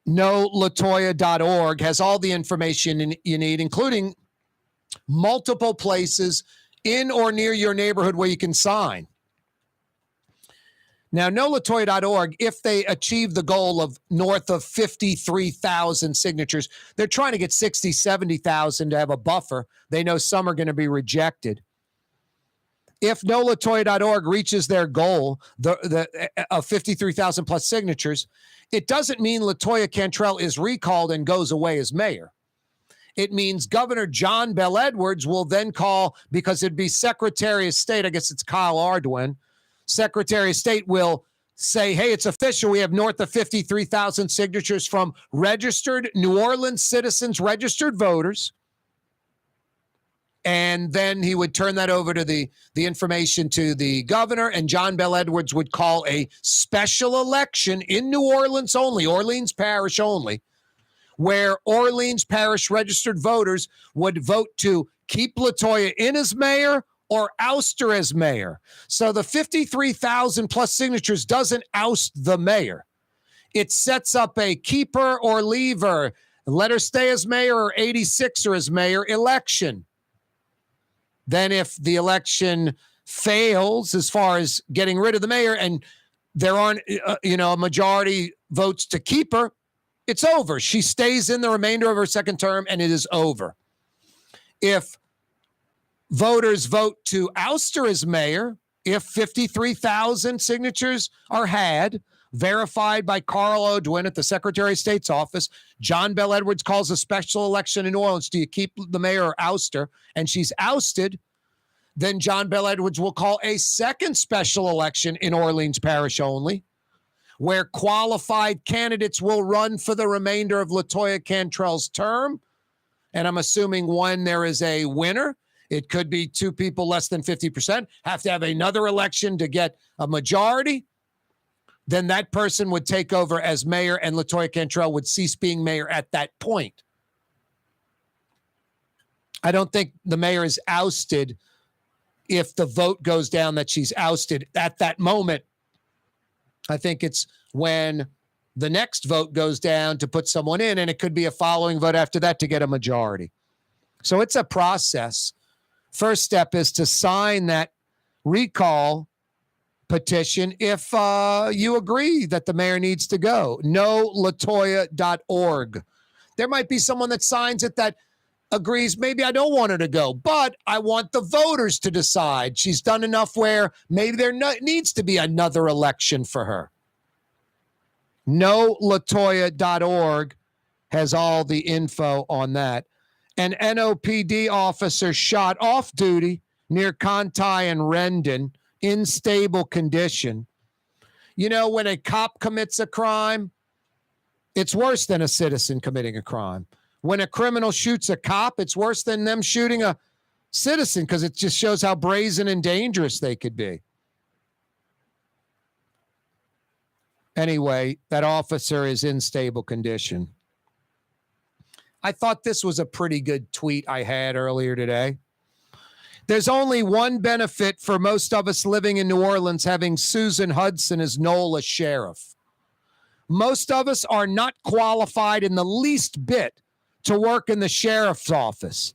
NoLatoya.org has all the information you need, including multiple places in or near your neighborhood where you can sign. Now, NoLatoya.org, if they achieve the goal of north of 53,000 signatures, they're trying to get 60, 70,000 to have a buffer. They know some are going to be rejected. If NoLatoya.org reaches their goal of 53,000 plus signatures, it doesn't mean LaToya Cantrell is recalled and goes away as mayor. It means Governor John Bel Edwards will then call, because it'd be Secretary of State, I guess it's Kyle Ardoin, Secretary of State will say, hey, it's official. We have north of 53,000 signatures from registered New Orleans citizens, registered voters. And then he would turn that over to the information to the governor, and John Bel Edwards would call a special election in New Orleans only, Orleans Parish only, where Orleans Parish registered voters would vote to keep LaToya in as mayor or oust her as mayor. So the 53,000 plus signatures doesn't oust the mayor. It sets up a keep her or leave her, let her stay as mayor or 86er as mayor election. Then if the election fails as far as getting rid of the mayor and there aren't, a majority votes to keep her, it's over. She stays in the remainder of her second term, and it is over. If voters vote to oust her as mayor, if 53,000 signatures are verified by Carl Odwin at the Secretary of State's office, John Bel Edwards calls a special election in New Orleans. Do you keep the mayor or oust her? And she's ousted. Then John Bel Edwards will call a second special election in Orleans Parish only, where qualified candidates will run for the remainder of LaToya Cantrell's term. And I'm assuming when there is a winner, it could be 2 people less than 50%, have to have another election to get a majority. Then that person would take over as mayor, and LaToya Cantrell would cease being mayor at that point. I don't think the mayor is ousted if the vote goes down that she's ousted at that moment. I think it's when the next vote goes down to put someone in, and it could be a following vote after that to get a majority. So it's a process. First step is to sign that recall petition if you agree that the mayor needs to go. NoLatoya.org. There might be someone that signs it that agrees, maybe I don't want her to go, but I want the voters to decide. She's done enough where maybe there needs to be another election for her. NoLatoya.org has all the info on that. An NOPD officer shot off duty near Conti and Rendon in stable condition. You know, when a cop commits a crime, it's worse than a citizen committing a crime. When a criminal shoots a cop, it's worse than them shooting a citizen because it just shows how brazen and dangerous they could be. Anyway, that officer is in stable condition. I thought this was a pretty good tweet I had earlier today. There's only one benefit for most of us living in New Orleans having Susan Hudson as NOLA sheriff. Most of us are not qualified in the least bit to work in the sheriff's office.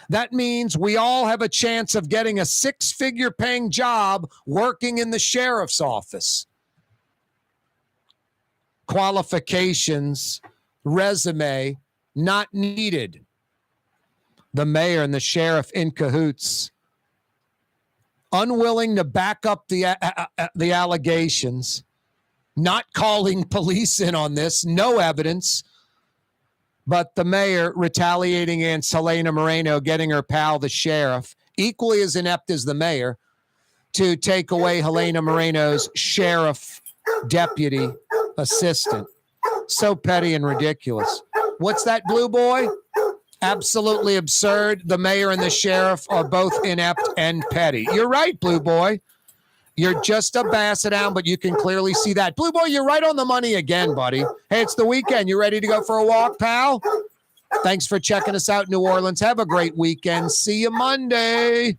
That means we all have a chance of getting a six-figure paying job working in the sheriff's office. Qualifications, resume, not needed. The mayor and the sheriff in cahoots, unwilling to back up the allegations, not calling police in on this, no evidence, but the mayor retaliating against Helena Moreno, getting her pal, the sheriff, equally as inept as the mayor, to take away Helena Moreno's sheriff deputy assistant. So petty and ridiculous. What's that, Blue Boy? Absolutely absurd. The mayor and the sheriff are both inept and petty. You're right, Blue Boy. You're just a basset hound, but you can clearly see that. Blue Boy, you're right on the money again, buddy. Hey, it's the weekend. You ready to go for a walk, pal? Thanks for checking us out, New Orleans. Have a great weekend. See you Monday.